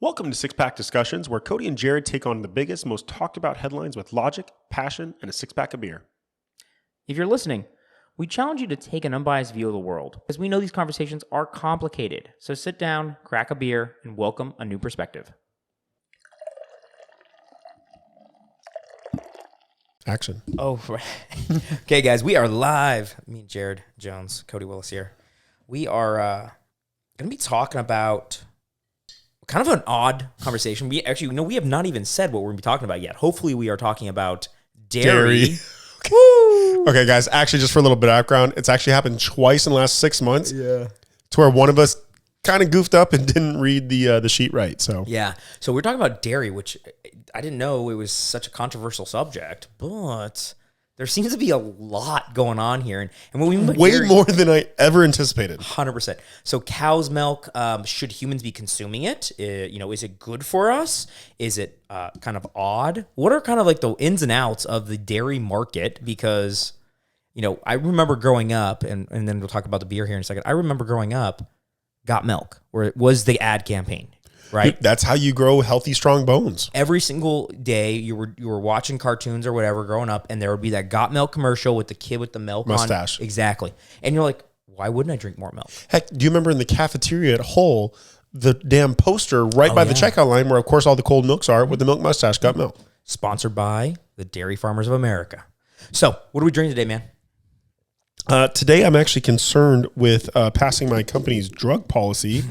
Welcome to Six Pack Discussions, where Cody and Jared take on the biggest, most talked about headlines with logic, passion, and a six-pack of beer. If you're listening, we challenge you to take an unbiased view of the world, as we know these conversations are complicated. So sit down, crack a beer, and welcome a new perspective. Action. Oh, okay, guys, we are live. Me and Jared Jones, Cody Willis here. We are going to be talking about kind of an odd conversation. We have not even said what we're going to be talking about yet. Hopefully, we are talking about dairy. Woo! Okay, guys, actually, just for a little bit of background, it's actually happened twice in the last 6 months. Yeah. To where one of us kind of goofed up and didn't read the sheet right. So Yeah. So we're talking about dairy, which I didn't know it was such a controversial subject, but there seems to be a lot going on here. And when we way dairy, more than I ever anticipated. 100%. So cow's milk, should humans be consuming it? Is it good for us? Is it kind of odd? What are kind of like the ins and outs of the dairy market? Because, I remember growing up, and then we'll talk about the beer here in a second. I remember growing up, Got Milk, where it was the ad campaign, right? That's how you grow healthy, strong bones. Every single day you were watching cartoons or whatever growing up, and there would be that Got Milk commercial with the kid with the milk mustache. Exactly. And you're like, why wouldn't I drink more milk? Heck, do you remember in the cafeteria at Hull, the damn poster right by the checkout line where, of course, all the cold milks are with the milk mustache, Got Milk. Sponsored by the Dairy Farmers of America. So what are we drinking today, man? Today, I'm actually concerned with passing my company's drug policy,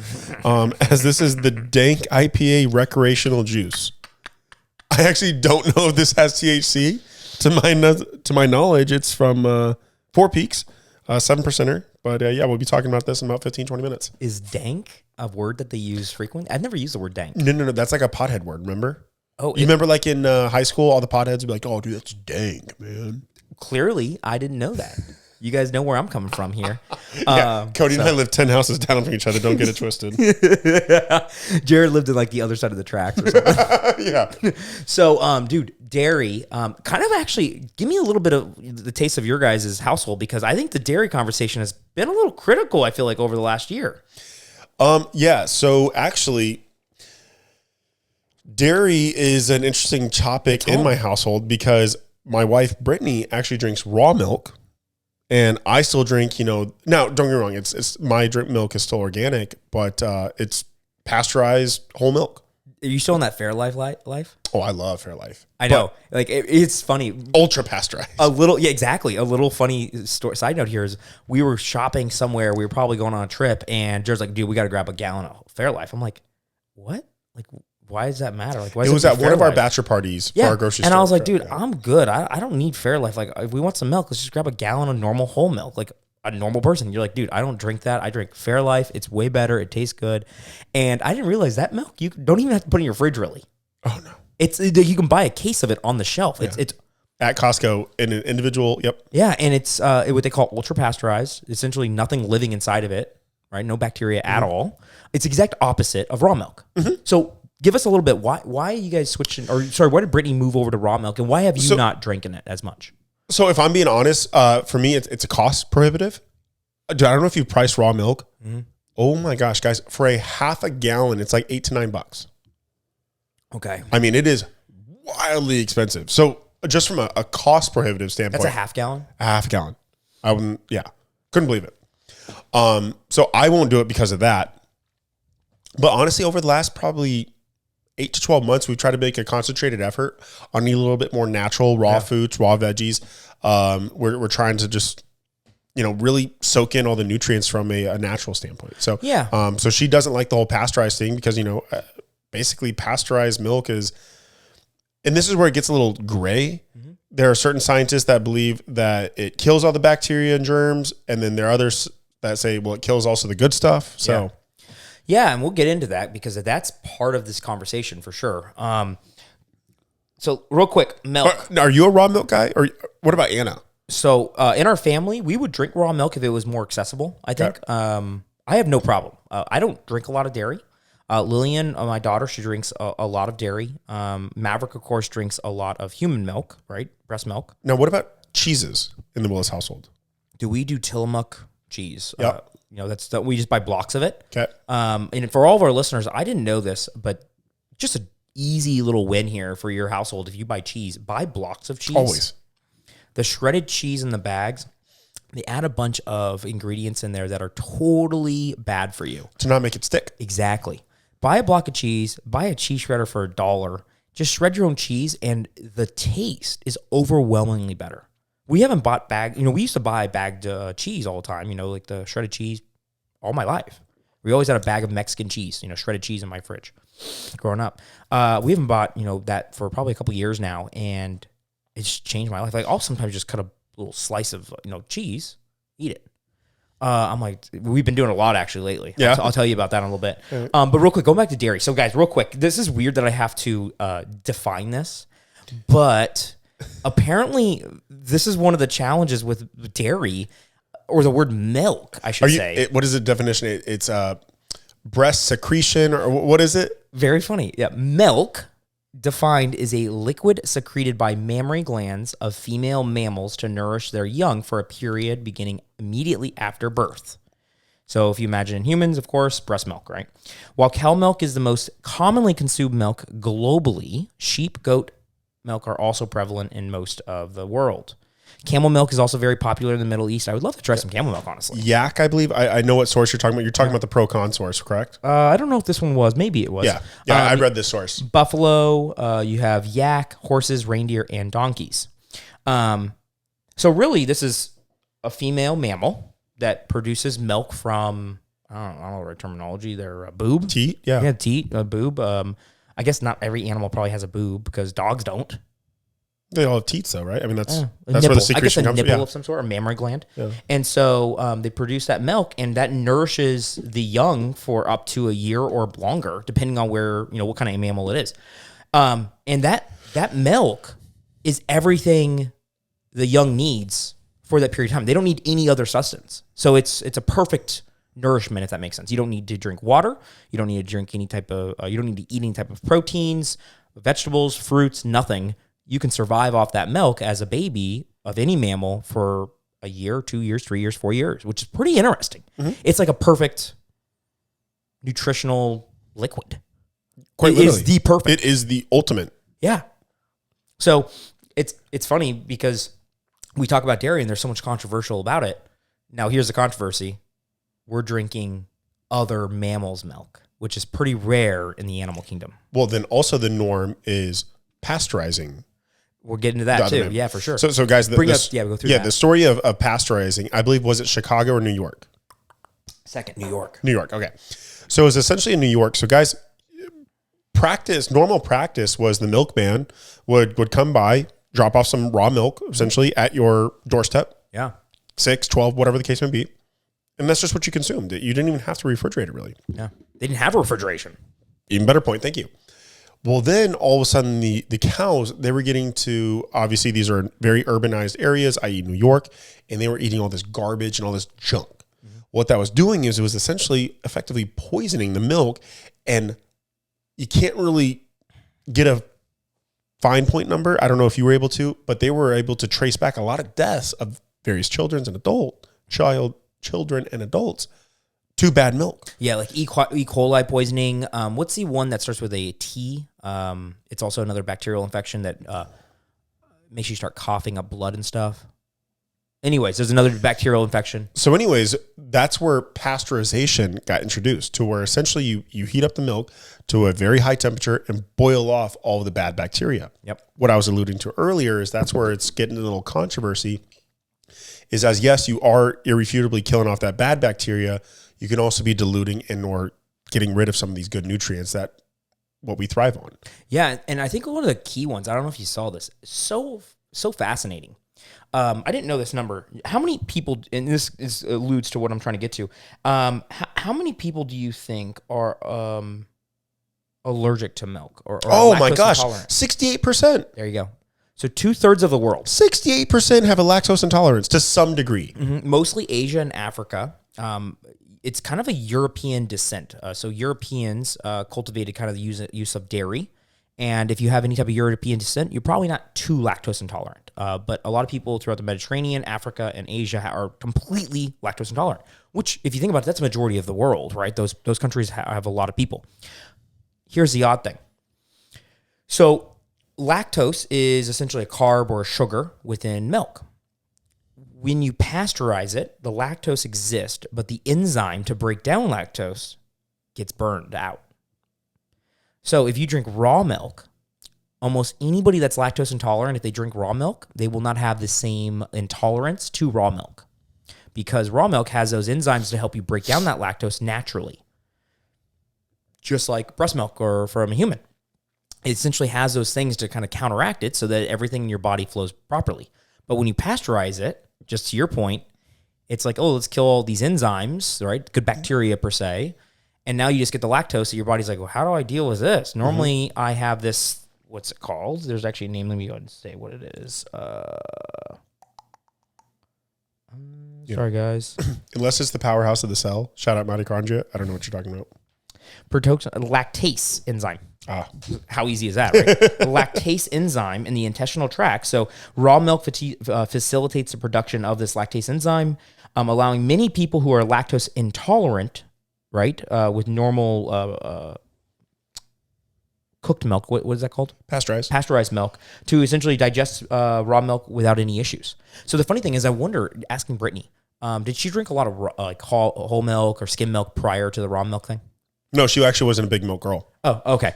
as this is the dank IPA recreational juice. I actually don't know if this has THC. To my knowledge, it's from Four Peaks, 7%er. But we'll be talking about this in about 15, 20 minutes. Is dank a word that they use frequently? I've never used the word dank. No. That's like a pothead word, remember? Oh, you remember like in high school, all the potheads would be like, oh, dude, that's dank, man. Clearly, I didn't know that. You guys know where I'm coming from here. Cody and I live 10 houses down from each other. Don't get it twisted. Jared lived in like the other side of the tracks or something. Yeah. So, dude, dairy, kind of actually give me a little bit of the taste of your guys' household, because I think the dairy conversation has been a little critical, I feel like, over the last year. So actually, dairy is an interesting topic in my household because my wife, Brittany, actually drinks raw milk. And I still drink, now don't get me wrong, it's my drink milk is still organic, but it's pasteurized whole milk. Are you still in that Fairlife life? Oh, I love Fairlife. I know. Like it's funny. Ultra pasteurized. A little funny side note here is we were shopping somewhere. We were probably going on a trip, and Jared's like, dude, we got to grab a gallon of Fairlife. I'm like, what? Like, why does that matter? Like, why? It was at one of our bachelor parties for our grocery store. And I was like, dude, I'm good. I don't need Fairlife. Like, if we want some milk, let's just grab a gallon of normal whole milk, like a normal person. You're like, dude, I don't drink that. I drink Fairlife. It's way better. It tastes good. And I didn't realize that milk you don't even have to put in your fridge, really. Oh, no. You can buy a case of it on the shelf. Yeah. It's at Costco in an individual. Yep. Yeah, and it's what they call ultra pasteurized. Essentially, nothing living inside of it, right? No bacteria at all. It's the exact opposite of raw milk. Mm-hmm. So give us a little bit. Why are you guys switching? Or sorry, why did Brittany move over to raw milk, and why have you not drinking it as much? So if I'm being honest, for me, it's a cost prohibitive. Dude, I don't know if you price raw milk. Mm-hmm. Oh my gosh, guys! For a half a gallon, it's like $8 to $9. Okay. I mean, it is wildly expensive. So just from a cost prohibitive standpoint, that's a half gallon. A half gallon. I wouldn't. Yeah, couldn't believe it. So I won't do it because of that. But honestly, over the last probably 8 to 12 months, we've tried to make a concentrated effort on eating a little bit more natural, raw foods, raw veggies. We're trying to just, really soak in all the nutrients from a natural standpoint. So, so she doesn't like the whole pasteurized thing because, basically pasteurized milk is, and this is where it gets a little gray. Mm-hmm. There are certain scientists that believe that it kills all the bacteria and germs. And then there are others that say, well, it kills also the good stuff. So, yeah, and we'll get into that because that's part of this conversation for sure. So real quick, milk. Are you a raw milk guy? Or what about Anna? So in our family, we would drink raw milk if it was more accessible, I think. Okay. I have no problem. I don't drink a lot of dairy. Lillian, my daughter, she drinks a lot of dairy. Maverick, of course, drinks a lot of human milk, right? Breast milk. Now, what about cheeses in the Willis household? Do we do Tillamook cheese? Yep. We just buy blocks of it. Okay. And for all of our listeners, I didn't know this, but just an easy little win here for your household. If you buy cheese, buy blocks of cheese. Always. The shredded cheese in the bags, they add a bunch of ingredients in there that are totally bad for you. To not make it stick. Exactly. Buy a block of cheese, buy a cheese shredder for $1. Just shred your own cheese, and the taste is overwhelmingly better. We haven't bought we used to buy bagged cheese all the time, like the shredded cheese all my life. We always had a bag of Mexican cheese, shredded cheese in my fridge growing up. We haven't bought, that for probably a couple years now, and it's changed my life. Like, I'll sometimes just cut a little slice of, cheese, eat it. I'm like, we've been doing a lot actually lately. Yeah. I'll tell you about that in a little bit. But real quick, going back to dairy. So guys, real quick, this is weird that I have to define this, but apparently this is one of the challenges with dairy, or the word milk, I should say. What is the definition? It's breast secretion, or what is it? Very funny. Yeah. Milk, defined, is a liquid secreted by mammary glands of female mammals to nourish their young for a period beginning immediately after birth. So if you imagine in humans, of course, breast milk, right? While cow milk is the most commonly consumed milk globally, sheep, goat milk are also prevalent in most of the world. Camel milk is also very popular in the Middle East. I would love to try some camel milk, honestly. Yak, I believe. I know what source you're talking about. You're talking about the pro-con source, correct? I don't know if this one was. Maybe it was. Yeah. I read this source. Buffalo, you have yak, horses, reindeer, and donkeys. So really, this is a female mammal that produces milk from, I don't know the right terminology, their boob. Teat? Yeah. Yeah, teat, boob. I guess not every animal probably has a boob because dogs don't. They all have teats, though, right? I mean, that's nipple. where the secretion comes from. Nipple of some sort, or mammary gland. Yeah. And so they produce that milk, and that nourishes the young for up to a year or longer, depending on where, what kind of mammal it is. And that milk is everything the young needs for that period of time. They don't need any other sustenance. So it's a perfect nourishment, if that makes sense. You don't need to drink water. You don't need to drink any type of, you don't need to eat any type of proteins, vegetables, fruits, nothing. You can survive off that milk as a baby of any mammal for a year, 2 years, 3 years, 4 years, which is pretty interesting. Mm-hmm. It's like a perfect nutritional liquid. Quite literally. It is the perfect. It is the ultimate. Yeah. So it's funny because we talk about dairy and there's so much controversial about it. Now here's the controversy. We're drinking other mammals' milk, which is pretty rare in the animal kingdom. Well, then also the norm is pasteurizing. We're getting to that too. Yeah, for sure. So guys, we'll go through that. The story of pasteurizing, I believe, was it Chicago or New York? Second, New York. New York. Okay. So it was essentially in New York. So guys, normal practice was the milkman would come by, drop off some raw milk essentially at your doorstep. Yeah. 6, 12, whatever the case may be. And that's just what you consumed. You didn't even have to refrigerate it, really. Yeah. They didn't have refrigeration. Even better point. Thank you. Well, then all of a sudden the cows, they were getting to, obviously these are very urbanized areas, i.e. New York, and they were eating all this garbage and all this junk. Mm-hmm. What that was doing is it was essentially effectively poisoning the milk, and you can't really get a fine point number. I don't know if you were able to, but they were able to trace back a lot of deaths of various children and adults to bad milk. Yeah, like E. coli poisoning. What's the one that starts with a T? It's also another bacterial infection that makes you start coughing up blood and stuff. Anyways, there's another bacterial infection. So anyways, that's where pasteurization got introduced, to where essentially you heat up the milk to a very high temperature and boil off all of the bad bacteria. Yep. What I was alluding to earlier is that's where it's getting a little controversy, is as yes, you are irrefutably killing off that bad bacteria, you can also be diluting and or getting rid of some of these good nutrients that what we thrive on. Yeah, and I think one of the key ones, I don't know if you saw this, so fascinating. I didn't know this number. How many people, and this alludes to what I'm trying to get to, how many people do you think are allergic to milk? Or oh my gosh, 68%. There you go. So 2/3 of the world. 68% have a lactose intolerance to some degree. Mm-hmm. Mostly Asia and Africa. It's kind of a European descent. So Europeans cultivated kind of the use of dairy. And if you have any type of European descent, you're probably not too lactose intolerant. But a lot of people throughout the Mediterranean, Africa, and Asia are completely lactose intolerant, which, if you think about it, that's a majority of the world, right? Those countries have a lot of people. Here's the odd thing. So lactose is essentially a carb or a sugar within milk. When you pasteurize it, the lactose exists, but the enzyme to break down lactose gets burned out. So if you drink raw milk, almost anybody that's lactose intolerant, if they drink raw milk, they will not have the same intolerance to raw milk because raw milk has those enzymes to help you break down that lactose naturally, just like breast milk or from a human. It essentially has those things to kind of counteract it so that everything in your body flows properly. But when you pasteurize it, just to your point, it's like, oh, let's kill all these enzymes, right? Good bacteria per se. And now you just get the lactose. So your body's like, well, how do I deal with this? Normally I have this, what's it called? There's actually a name. Let me go ahead and say what it is. Sorry, guys. Unless it's the powerhouse of the cell. Shout out mitochondria. I don't know what you're talking about. Lactase enzyme. How easy is that, right? The lactase enzyme in the intestinal tract. So raw milk facilitates the production of this lactase enzyme, allowing many people who are lactose intolerant, right, with normal cooked milk, what is that called? Pasteurized milk, to essentially digest raw milk without any issues. So the funny thing is, I wonder, asking Brittany, did she drink a lot of whole milk or skim milk prior to the raw milk thing? No, she actually wasn't a big milk girl. Oh, okay.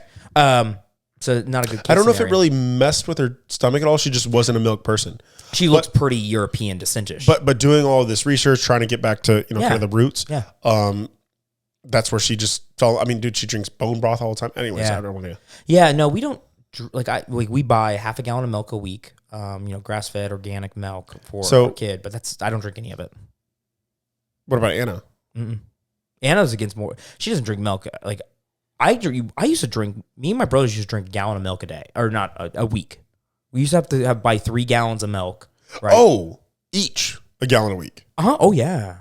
So not a good case I don't know scenario. if it really messed with her stomach at all. She just wasn't a milk person. She looks pretty European descentish. But doing all of this research, trying to get back to kind of the roots. Yeah. That's where she just fell. I mean, dude, she drinks bone broth all the time. Anyways, I don't want to. Yeah, no, we don't we buy half a gallon of milk a week. Grass fed organic milk for our kid, but I don't drink any of it. What about Anna? Mm-mm. Anna's against more. She doesn't drink milk. Like I used to drink. Me and my brothers used to drink a gallon of milk a day, or not a week. We used to have buy 3 gallons of milk. Right? Oh, each a gallon a week. Oh yeah.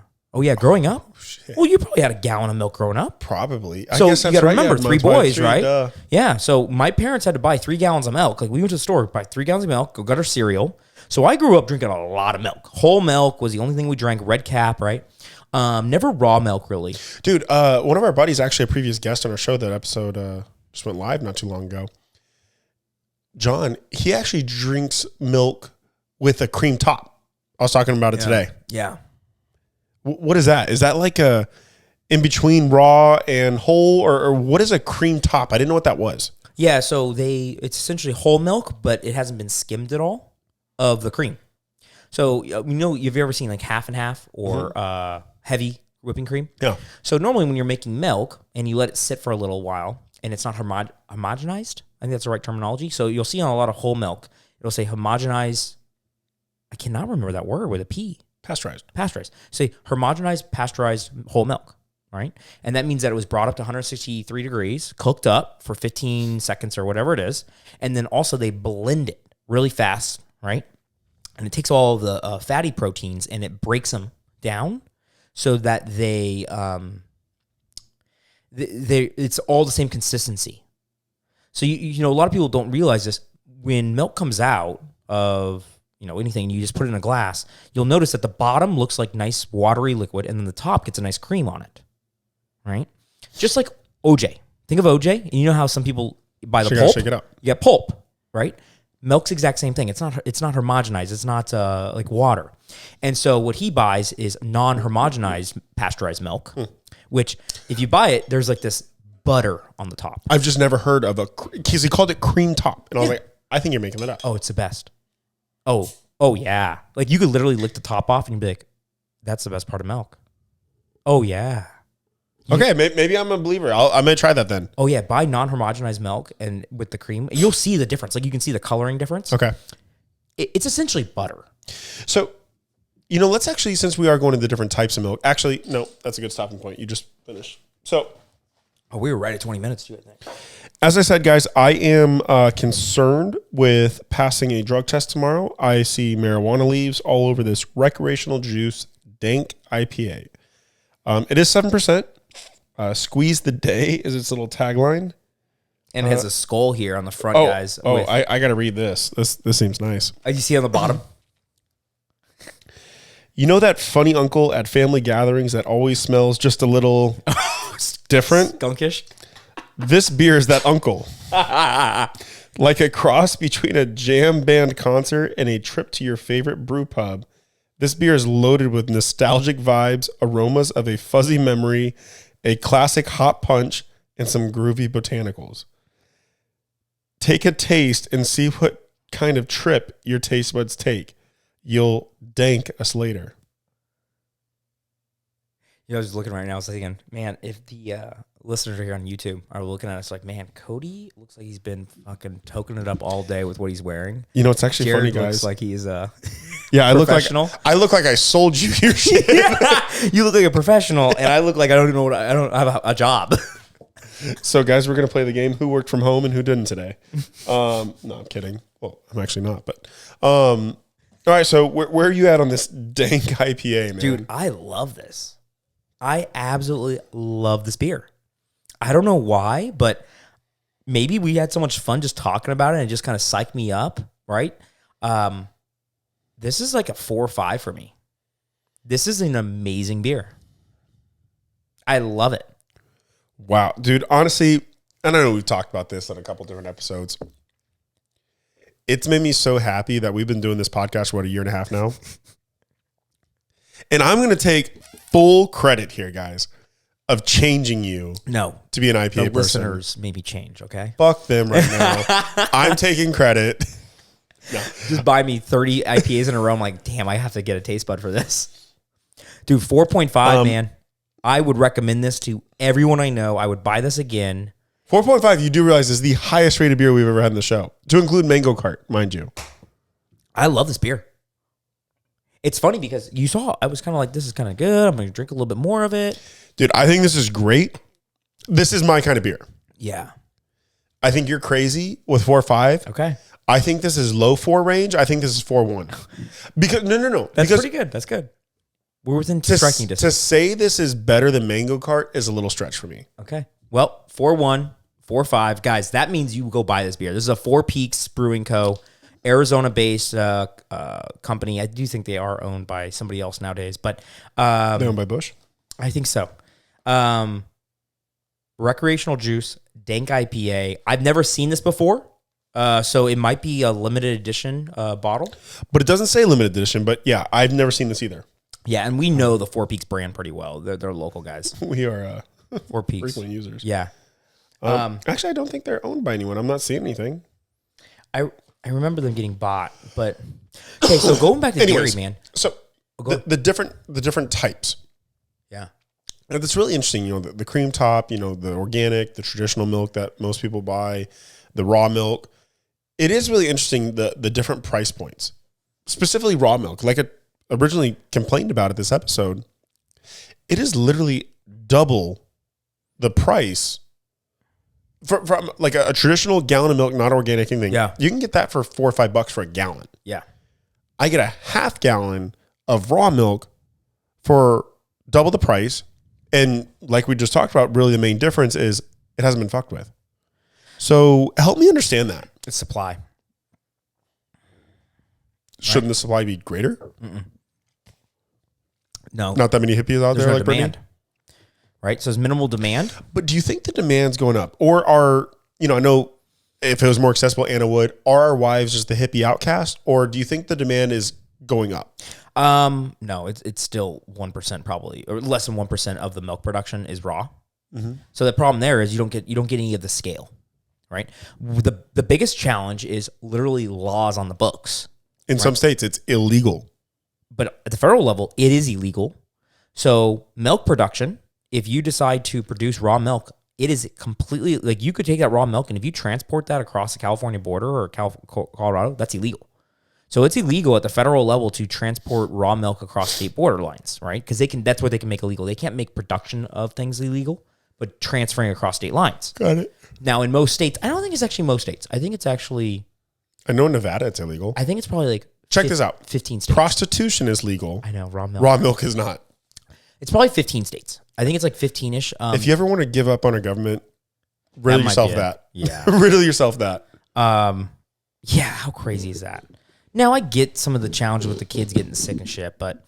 Growing up. Well, you probably had a gallon of milk growing up. Probably. So I guess you got to remember, 3 boys, right? Yeah. So my parents had to buy 3 gallons of milk. Like we went to the store, buy 3 gallons of milk, go get our cereal. So I grew up drinking a lot of milk. Whole milk was the only thing we drank. Red Cap, right? Never raw milk, really. Dude, one of our buddies, actually a previous guest on our show, that episode just went live not too long ago. John, he actually drinks milk with a cream top. I was talking about it today. Yeah. What is that? Is that like a in between raw and whole, or what is a cream top? I didn't know what that was. Yeah, so it's essentially whole milk, but it hasn't been skimmed at all of the cream. So have you ever seen like half and half or heavy whipping cream? Yeah. So normally when you're making milk and you let it sit for a little while and it's not homogenized, I think that's the right terminology. So you'll see on a lot of whole milk, it'll say homogenized. I cannot remember that word with a P. Pasteurized. Say homogenized, pasteurized whole milk, right? And that means that it was brought up to 163 degrees, cooked up for 15 seconds or whatever it is. And then also they blend it really fast, right? And it takes all of the fatty proteins and it breaks them down so that it's all the same consistency. So, a lot of people don't realize this. When milk comes out of anything, you just put it in a glass, you'll notice that the bottom looks like nice watery liquid and then the top gets a nice cream on it, right? Just like OJ. Think of OJ, and you know how some people buy the pulp? Shake it up. You get pulp, right? Milk's the exact same thing. It's not homogenized. It's not like water. And so what he buys is non-homogenized pasteurized milk, which if you buy it, there's like this butter on the top. I've just never heard of because he called it cream top. And I was like, I think you're making that up. Oh, it's the best. Oh yeah. Like you could literally lick the top off and you'd be like, that's the best part of milk. Oh yeah. Okay, maybe I'm a believer. I may try that then. Oh yeah, buy non-homogenized milk and with the cream, you'll see the difference. Like you can see the coloring difference. Okay. It's essentially butter. So, let's actually, since we are going into different types of milk, actually, no, that's a good stopping point. You just finished. So. Oh, we were right at 20 minutes too, I think. As I said, guys, I am concerned with passing a drug test tomorrow. I see marijuana leaves all over this Recreational Juice Dank IPA. It is 7%. Squeeze the day is its little tagline. And it has a skull here on the front, guys. I got to read this. This seems nice. You see on the bottom? You know that funny uncle at family gatherings that always smells just a little different? Skunkish? This beer is that uncle. Like a cross between a jam band concert and a trip to your favorite brew pub, this beer is loaded with nostalgic vibes, aromas of a fuzzy memory, a classic hot punch, and some groovy botanicals. Take a taste and see what kind of trip your taste buds take. You'll dank us later. I was looking right now. I was thinking, man, if the listeners are here on YouTube are looking at us like, man, Cody looks like he's been fucking toking it up all day with what he's wearing. It's actually Jared funny, guys. looks like he's yeah, professional. I look like I sold you your shit. You look like a professional, and I look like I don't know I don't have a job. So, guys, we're gonna play the game. Who worked from home and who didn't today? No, I'm kidding. Well, I'm actually not. But all right. So, where are you at on this dank IPA, man? Dude, I love this. I absolutely love this beer. I don't know why, but maybe we had so much fun just talking about it and it just kind of psyched me up, right? This is like a 4 or 5 for me. This is an amazing beer. I love it. Wow, dude. Honestly, and I know we've talked about this on a couple different episodes. It's made me so happy that we've been doing this podcast for, 1.5 years now. And I'm going to take full credit here, guys, of changing you to be an IPA the person. Listeners maybe change, okay? Fuck them right now. I'm taking credit. No. Just buy me 30 IPAs in a row. I'm like, damn, I have to get a taste bud for this. Dude, 4.5, man. I would recommend this to everyone I know. I would buy this again. 4.5, you do realize is the highest rated beer we've ever had in the show, to include Mango Cart, mind you. I love this beer. It's funny because you saw, I was kind of like, this is kind of good. I'm going to drink a little bit more of it. Dude, I think this is great. This is my kind of beer. Yeah. I think you're crazy with 4.5. Okay. I think this is low 4 range. I think this is 4.1. Because no. That's because pretty good. That's good. We're within striking distance. To say this is better than Mango Cart is a little stretch for me. Okay. Well, 4.1, 4.5. Guys, that means you go buy this beer. This is a Four Peaks Brewing Co., Arizona-based company. I do think they are owned by somebody else nowadays, but They owned by Bush? I think so. Recreational Juice, Dank IPA. I've never seen this before, so it might be a limited edition bottle. But it doesn't say limited edition, but yeah, I've never seen this either. Yeah, and we know the Four Peaks brand pretty well. They're local guys. We are Four Peaks. frequent users. Yeah. Actually, I don't think they're owned by anyone. I'm not seeing anything. I remember them getting bought, but okay. So going back to dairy, man. So the different types. Yeah. And that's really interesting. The cream top, the organic, the traditional milk that most people buy, the raw milk. It is really interesting the different price points, specifically raw milk. Like I originally complained about it this episode, it is literally double the price. From like a traditional gallon of milk, not organic anything. Yeah. You can get that for $4 or $5 for a gallon. Yeah. I get a half gallon of raw milk for double the price. And like we just talked about, really the main difference is it hasn't been fucked with. So help me understand that. It's supply. Shouldn't the supply be greater? No. Not that many hippies out There's there no like demand. Brittany? Right? So it's minimal demand. But do you think the demand's going up? Or are, I know if it was more accessible, Anna would, are our wives just the hippie outcast? Or do you think the demand is going up? No, it's still 1% probably, or less than 1% of the milk production is raw. Mm-hmm. So the problem there is you don't get any of the scale, right? The biggest challenge is literally laws on the books. In some states, it's illegal. But at the federal level, it is illegal. So milk production, if you decide to produce raw milk, it is completely, like you could take that raw milk and if you transport that across the California border or Colorado, that's illegal. So it's illegal at the federal level to transport raw milk across state border lines, right? Because that's what they can make illegal. They can't make production of things illegal, but transferring across state lines. Got it. Now in most states, I don't think it's actually most states. I think it's actually, I know in Nevada it's illegal. I think it's probably like Check this out. 15 states. Prostitution is legal. I know, raw milk. Raw milk is not. It's probably 15 states. I think it's like 15-ish. If you ever want to give up on a government, riddle yourself that. Yeah. Riddle yourself that. Yeah, how crazy is that? Now I get some of the challenges with the kids getting sick and shit, but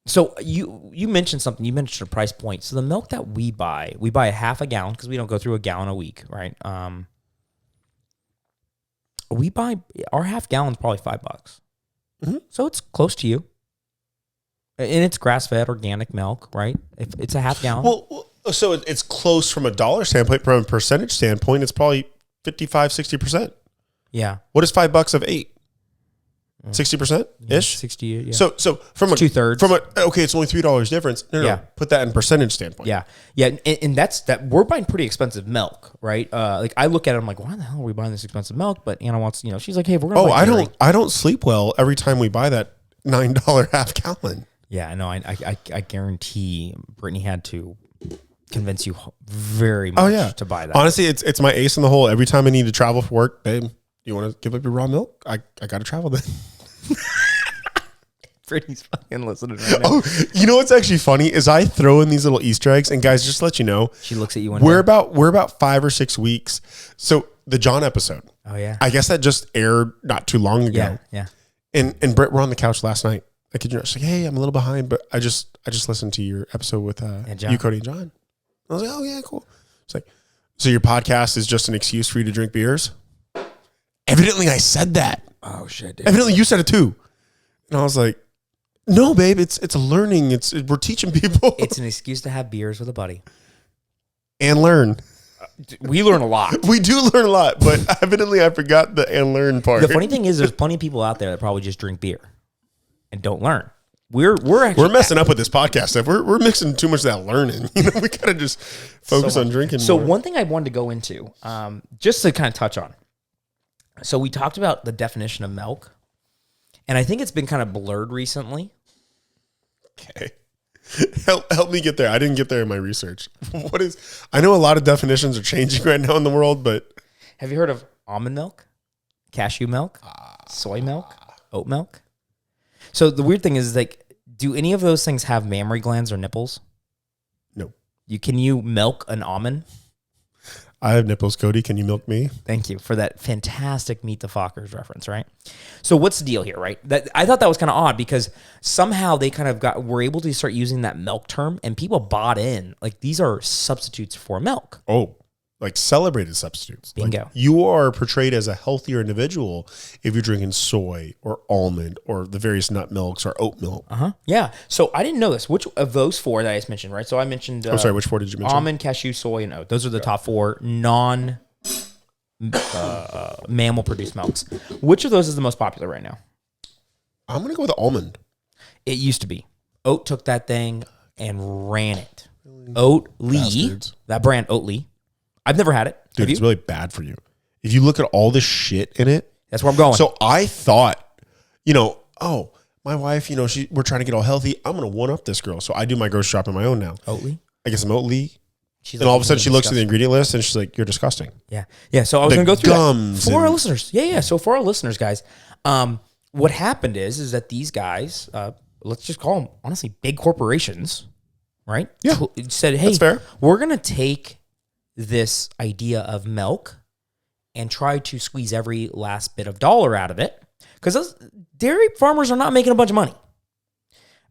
so you mentioned something. You mentioned a price point. So the milk that we buy a half a gallon because we don't go through a gallon a week, right? We buy our half gallon's probably $5. Mhm. So it's close to you. And it's grass-fed organic milk, right? If it's a half gallon. Well, so it's close from a dollar standpoint. From a percentage standpoint, it's probably 55, 60%. Yeah. What is $5 of 8? 60% ish. 60. Yeah. So from It's 2/3. From okay, it's only $3 difference. No, Yeah. put that in percentage standpoint. Yeah. And that's that. We're buying pretty expensive milk, right? Like I look at it, I'm like, why the hell are we buying this expensive milk? But Anna wants, she's like, hey, we're gonna. Oh, buy dairy. I don't sleep well every time we buy that $9 half gallon. Yeah, no, I guarantee Brittany had to convince you very much to buy that. Honestly, it's my ace in the hole. Every time I need to travel for work, babe, you want to give up your raw milk? I got to travel then. Brittany's fucking listening right now. Oh, you know what's actually funny is I throw in these little Easter eggs, and guys, just to let you know, She looks at you. we're about 5 or 6 weeks. So the John episode, Oh yeah. I guess that just aired not too long ago. Yeah. And Britt were on the couch last night. I kid you not. She's like, hey, I'm a little behind, but I just listened to your episode with John. you, Cody, and John. I was like, oh yeah, cool. It's like, so your podcast is just an excuse for you to drink beers? Evidently, I said that. Oh shit, dude. Evidently, you said it too. And I was like, no, babe, it's a learning. We're teaching people. It's an excuse to have beers with a buddy. And learn. We learn a lot. We do learn a lot, but evidently I forgot the and learn part. The funny thing is, there's plenty of people out there that probably just drink beer and don't learn. We're actually We're messing up with this podcast stuff. We're mixing too much of that learning. We gotta just focus on drinking. So more. one thing I wanted to go into, just to kind of touch on. So we talked about the definition of milk, and I think it's been kind of blurred recently. Okay. Help me get there. I didn't get there in my research. I know a lot of definitions are changing right now in the world, but Have you heard of almond milk, cashew milk, soy milk, oat milk? So the weird thing is, like, do any of those things have mammary glands or nipples? no. Can you milk an almond? I have nipples, Cody. Can you milk me? Thank you for that fantastic Meet the Fockers reference, right? So what's the deal here, right? That I thought that was kind of odd because somehow they kind of were able to start using that milk term, and people bought in. Like, these are substitutes for milk. Oh, like celebrated substitutes. Bingo. Like you are portrayed as a healthier individual if you're drinking soy or almond or the various nut milks or oat milk. Yeah. So I didn't know this. Which of those four that I just mentioned, right? So I mentioned. I'm sorry, which four did you mention? Almond, cashew, soy, and oat. Those are the top four non mammal produced milks. Which of those is the most popular right now? I'm going to go with almond. It used to be. Oat took that thing and ran it. Oatly, Bastards. that brand Oatly. I've never had it. Dude, Have it's you? really bad for you. If you look at all this shit in it. That's where I'm going. So I thought, oh, my wife, we're trying to get all healthy. I'm going to one up this girl. So I do my grocery shopping on my own now. Oatly? I get some Oatly. She's And like, all of a sudden she looks at the disgusting. ingredient list and she's like, you're disgusting. Yeah. Yeah. So I was The going to go through gums that. For our and- listeners. Yeah. So for our listeners, guys, what happened is that these guys, let's just call them, honestly, big corporations, right? Yeah. Said, hey, That's fair. we're going to take this idea of milk and try to squeeze every last bit of dollar out of it, because those dairy farmers are not making a bunch of money,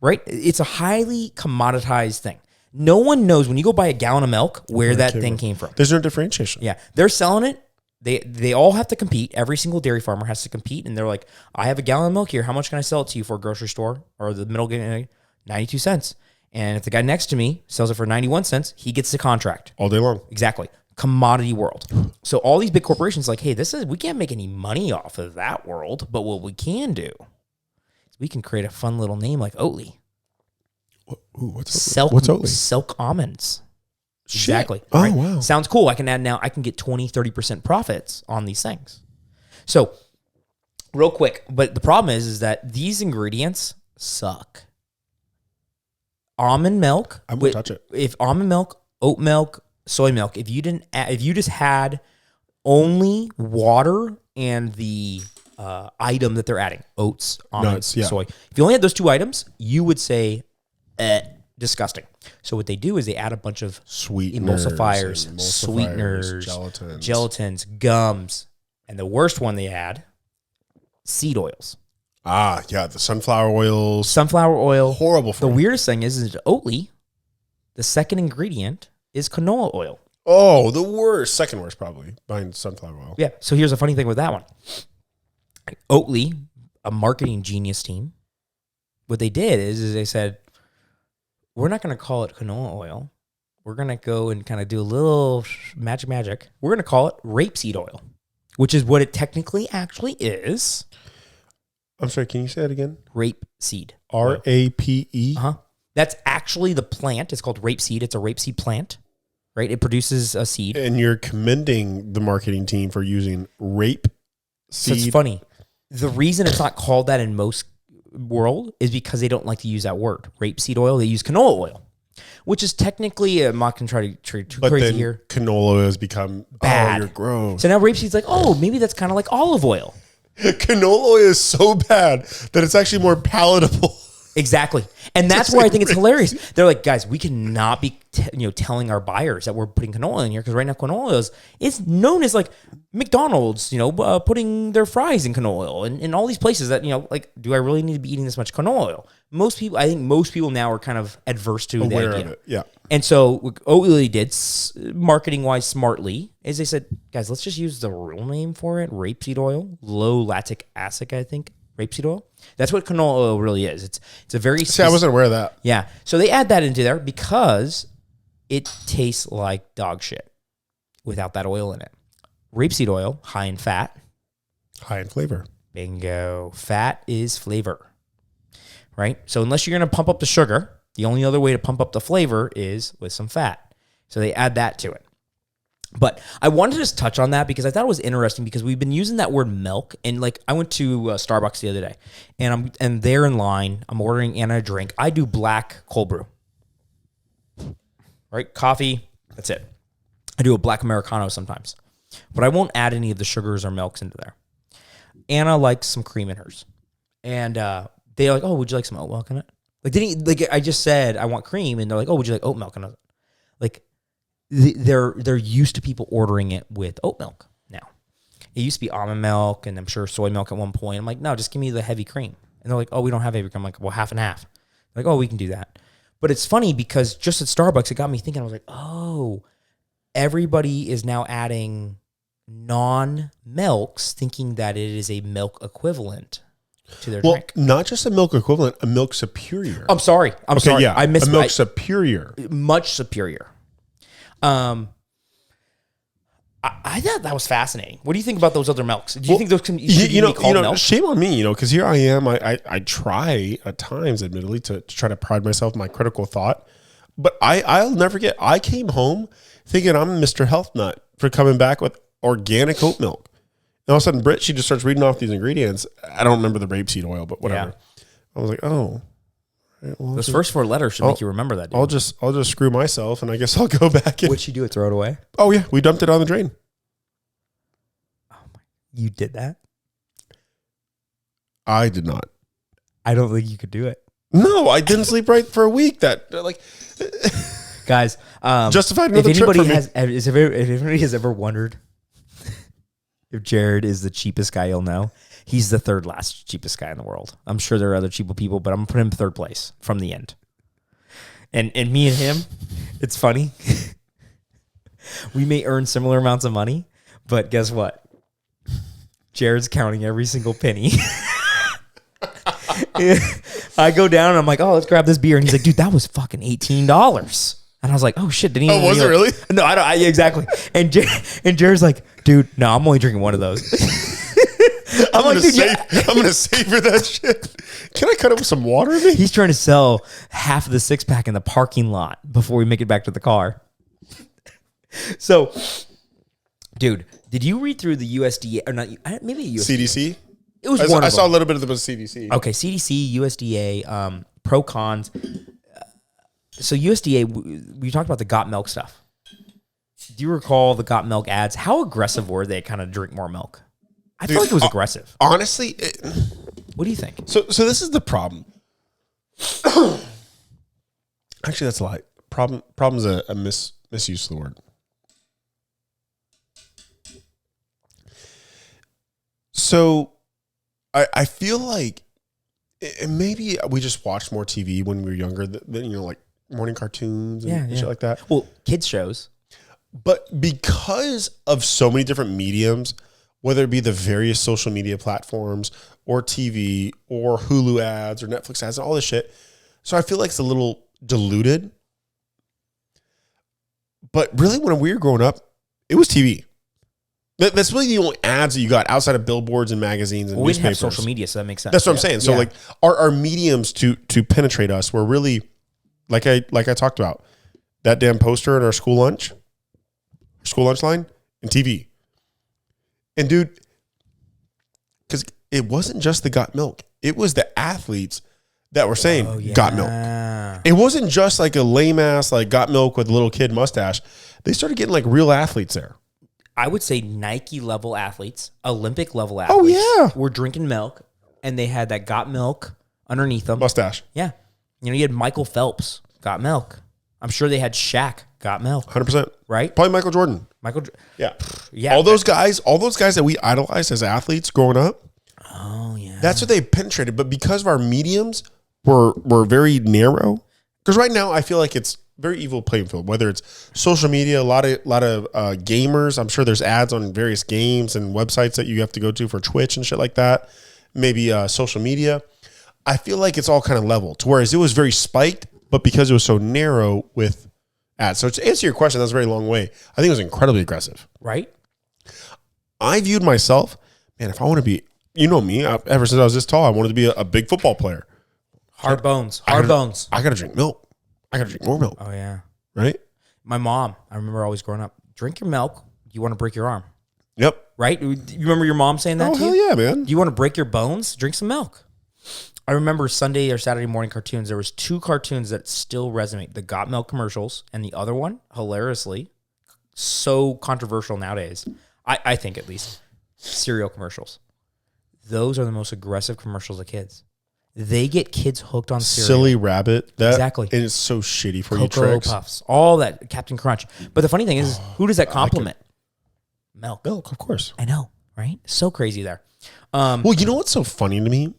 right? It's a highly commoditized thing. No one knows when you go buy a gallon of milk where that thing came from. There's no differentiation. Yeah, they're selling it. They all have to compete. Every single dairy farmer has to compete, and they're like, I have a gallon of milk here. How much can I sell it to you for a grocery store or the middle? 92 cents. And if the guy next to me sells it for 91 cents, he gets the contract. All day long. Exactly. Commodity world. So all these big corporations are like, hey, we can't make any money off of that world, but what we can do is we can create a fun little name like Oatly. Ooh, what's Oatly? Silk almonds. Shit. Exactly. Oh, Right? wow. Sounds cool. I can get 20, 30% profits on these things. So real quick, but the problem is that these ingredients suck. Almond milk. I'm gonna touch it. If almond milk, oat milk, soy milk, if you just had only water and the item that they're adding, oats, almonds, Nuts, yeah. soy. If you only had those two items, you would say, disgusting. So what they do is they add a bunch of Sweeteners, emulsifiers, sweeteners, gelatins, gums, and the worst one they add, seed oils. Ah, yeah, the sunflower oils. Sunflower oil. Horrible for The you. weirdest thing is Oatly, the second ingredient is canola oil. Oh, the worst. Second worst, probably, behind sunflower oil. Yeah. So here's a funny thing with that one. Oatly, a marketing genius team, what they did is they said, we're not going to call it canola oil. We're going to go and kind of do a little magic. We're going to call it rapeseed oil, which is what it technically actually is. I'm sorry, can you say that again? Rapeseed. RAPE? Uh-huh. That's actually the plant. It's called rapeseed. It's a rapeseed plant, right? It produces a seed. And you're commending the marketing team for using rape seed. So it's funny. The reason it's not called that in most world is because they don't like to use that word, rapeseed oil. They use canola oil, which is technically, I'm not going to try to too But crazy then here. Canola has become Bad. Oh, you're gross. So now rapeseed's like, oh, maybe that's kind of like olive oil. Canola oil is so bad that it's actually more palatable. Exactly. And that's where I think it's hilarious. They're like, guys, we cannot be telling our buyers that we're putting canola in here because right now canola oil is known as like McDonald's, putting their fries in canola oil and all these places that, like, do I really need to be eating this much canola oil? I think most people now are kind of adverse to Aware the idea. of it. Yeah. And so what Oatly did, marketing-wise smartly, is they said, guys, let's just use the real name for it, rapeseed oil, low lactic acid, I think, rapeseed oil. That's what canola oil really is. It's a very... See, I wasn't aware of that. Yeah. So they add that into there because it tastes like dog shit without that oil in it. Rapeseed oil, high in fat. High in flavor. Bingo. Fat is flavor, right? So unless you're going to pump up the sugar, the only other way to pump up the flavor is with some fat. So they add that to it. But I wanted to just touch on that because I thought it was interesting because we've been using that word milk. And like I went to Starbucks the other day and they're in line. I'm ordering Anna a drink. I do black cold brew. Right? Coffee. That's it. I do a black Americano sometimes. But I won't add any of the sugars or milks into there. Anna likes some cream in hers. And they're like, oh, would you like some oat milk in it? Like I just said, I want cream. And they're like, oh, would you like oat milk in it? Like, they're used to people ordering it with oat milk now. It used to be almond milk and I'm sure soy milk at one point. I'm like, no, just give me the heavy cream. And they're like, oh, we don't have heavy cream. I'm like, well, half and half. They're like, oh, we can do that. But it's funny because just at Starbucks, it got me thinking. I was like, oh, everybody is now adding non-milks thinking that it is a milk equivalent to their drink. Not just a milk equivalent, a milk superior. I'm sorry. Yeah, I missed a milk superior. Much superior. I thought that was fascinating. What do you think about those other milks? Do you think those can should be called milk? Shame on me, because here I am. I try at times, admittedly, to try to pride myself in my critical thought. But I'll never forget. I came home thinking I'm Mr. Health Nut for coming back with organic oat milk. And all of a sudden, Britt, she just starts reading off these ingredients. I don't remember the rapeseed oil, but whatever. Yeah. I was like, oh. Well, those first four letters should make you remember that. Dude. I'll just screw myself, and I guess I'll go back. What'd she do? It throw it away? Oh yeah, we dumped it on the drain. Oh my! You did that? I did not. I don't think you could do it. No, I didn't sleep right for a week. Guys, justified another trip for me. If anybody has ever wondered if Jared is the cheapest guy you'll know. He's the third last cheapest guy in the world. I'm sure there are other cheaper people, but I'm going to put him third place from the end. And me and him, it's funny. We may earn similar amounts of money, but guess what? Jared's counting every single penny. I go down and I'm like, oh, let's grab this beer. And he's like, dude, that was fucking $18. And I was like, oh shit, didn't he? Oh, was it really? No, I don't. exactly. And Jared's like, dude, no, I'm only drinking one of those. I'm going to savor that shit. Can I cut it with some water in it? He's trying to sell half of the 6-pack in the parking lot before we make it back to the car. So, dude, did you read through the USDA or not? Maybe USDA. CDC. It was I saw a little bit of the CDC. Okay, CDC, USDA, pro cons. So USDA, we talked about the got milk stuff. Do you recall the got milk ads? How aggressive were they? Kind of drink more milk. I feel like it was aggressive. Honestly, what do you think? So this is the problem. Actually, that's a lie. Problem's a misuse of the word. So I feel like maybe we just watched more TV when we were younger than like morning cartoons and shit like that. Well, kids shows. But because of so many different mediums, whether it be the various social media platforms or TV or Hulu ads or Netflix ads and all this shit, so I feel like it's a little diluted. But really, when we were growing up, it was TV. That's really the only ads that you got outside of billboards and magazines and we didn't have newspapers. social media, so that makes sense. That's what I'm saying. So like our mediums to penetrate us were really, like I talked about, that damn poster in our school lunch line, and TV. And dude, because it wasn't just the got milk. It was the athletes that were saying got milk. It wasn't just like a lame ass like got milk with a little kid mustache. They started getting like real athletes there. I would say Nike level athletes, Olympic level athletes. Oh yeah, were drinking milk, and they had that got milk underneath them. Mustache. Yeah, you had Michael Phelps got milk. I'm sure they had Shaq got milk. 100%. Right? Probably Michael Jordan. Yeah. All those guys that we idolized as athletes growing up. Oh yeah. That's what they penetrated. But because of our mediums were very narrow, because right now I feel like it's very evil playing field, whether it's social media, a lot of gamers. I'm sure there's ads on various games and websites that you have to go to for Twitch and shit like that. Maybe social media. I feel like it's all kind of level to whereas it was very spiked, but because it was so narrow with ads. So to answer your question, that's a very long way. I think it was incredibly aggressive. Right? I viewed myself, man, if I want to be, you know me, ever since I was this tall, I wanted to be a big football player. Hard bones. I got to drink milk. I got to drink more milk. Oh, yeah. Right? My mom, I remember always growing up, drink your milk. You want to break your arm. Yep. Right? You remember your mom saying that to you? Oh, hell yeah, man. Do you want to break your bones? Drink some milk. I remember Sunday or Saturday morning cartoons. There was 2 cartoons that still resonate. The Got Milk commercials and the other one, hilariously, so controversial nowadays, I think at least, cereal commercials. Those are the most aggressive commercials of kids. They get kids hooked on cereal. Silly Rabbit. Exactly. And it's so shitty for you, Cocoa Tricks. Puffs. All that. Captain Crunch. But the funny thing is, who does that compliment? Milk. Milk, of course. I know, right? So crazy there. Well, you know what's so funny to me?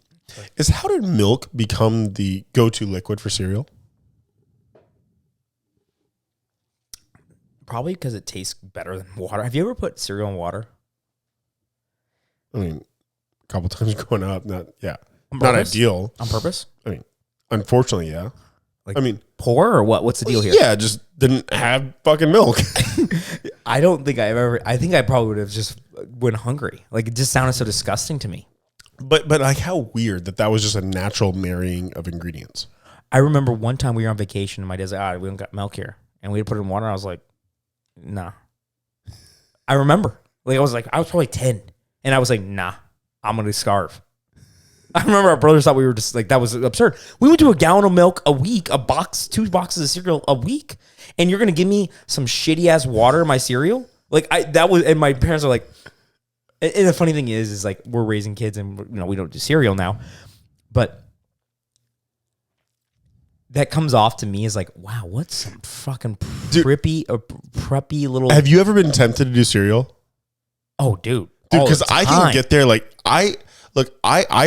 Is how did milk become the go-to liquid for cereal? Probably because it tastes better than water. Have you ever put cereal in water? I mean, a couple times growing up, not Not ideal. On purpose? I mean, unfortunately, yeah. Like, I mean, poor or what? What's the deal here? Yeah, just didn't have fucking milk. I don't think I've ever. I think I probably would have just went hungry. Like, it just sounded so disgusting to me. But like how weird that was just a natural marrying of ingredients. I remember one time we were on vacation and my dad's like, we don't got milk here. And we had to put it in water. And I was like, nah. I remember. Like, I was probably 10. And I was like, nah, I'm going to starve. I remember our brothers thought we were just like, that was absurd. We went to a gallon of milk a week, 2 boxes of cereal a week. And you're going to give me some shitty ass water in my cereal? Like, and my parents are like, and the funny thing is like we're raising kids and we don't do cereal now, but that comes off to me as like, wow, what's some fucking preppy little. Have you ever been tempted to do cereal? Oh, dude, because I can get there. Like I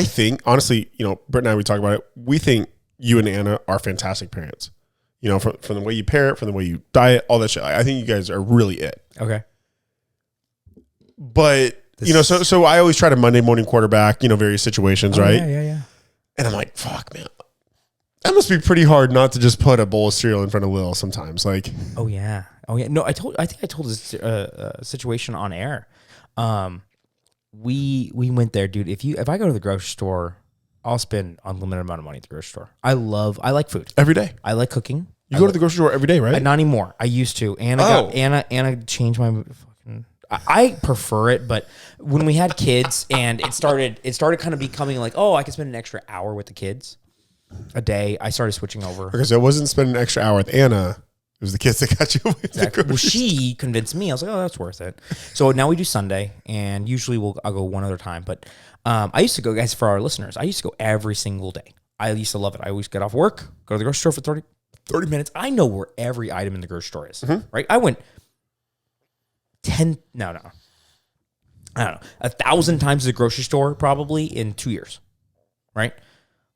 think honestly, Britt and I, we talk about it. We think you and Anna are fantastic parents. From the way you parent, from the way you diet, all that shit. I think you guys are really it. Okay, but. So I always try to Monday morning quarterback, various situations, right? Yeah. And I'm like, fuck, man. That must be pretty hard not to just put a bowl of cereal in front of Lil sometimes. Like, oh yeah. No, I think I told this situation on air. We went there, dude. If I go to the grocery store, I'll spend unlimited amount of money at the grocery store. I like food every day. I like cooking. You go to the grocery store every day, right? Not anymore. I used to. Anna changed my fucking. I prefer it, but when we had kids and it started kind of becoming like, oh, I can spend an extra hour with the kids a day. I started switching over. Because I wasn't spending an extra hour with Anna. It was the kids that got you with exactly. Well, she convinced me. I was like, oh, that's worth it. So now we do Sunday, and usually I'll go one other time. But I used to go, guys, for our listeners, I used to go every single day. I used to love it. I always get off work, go to the grocery store for 30 minutes. I know where every item in the grocery store is, right? I went I don't know, 1,000 times to the grocery store probably in 2 years, right?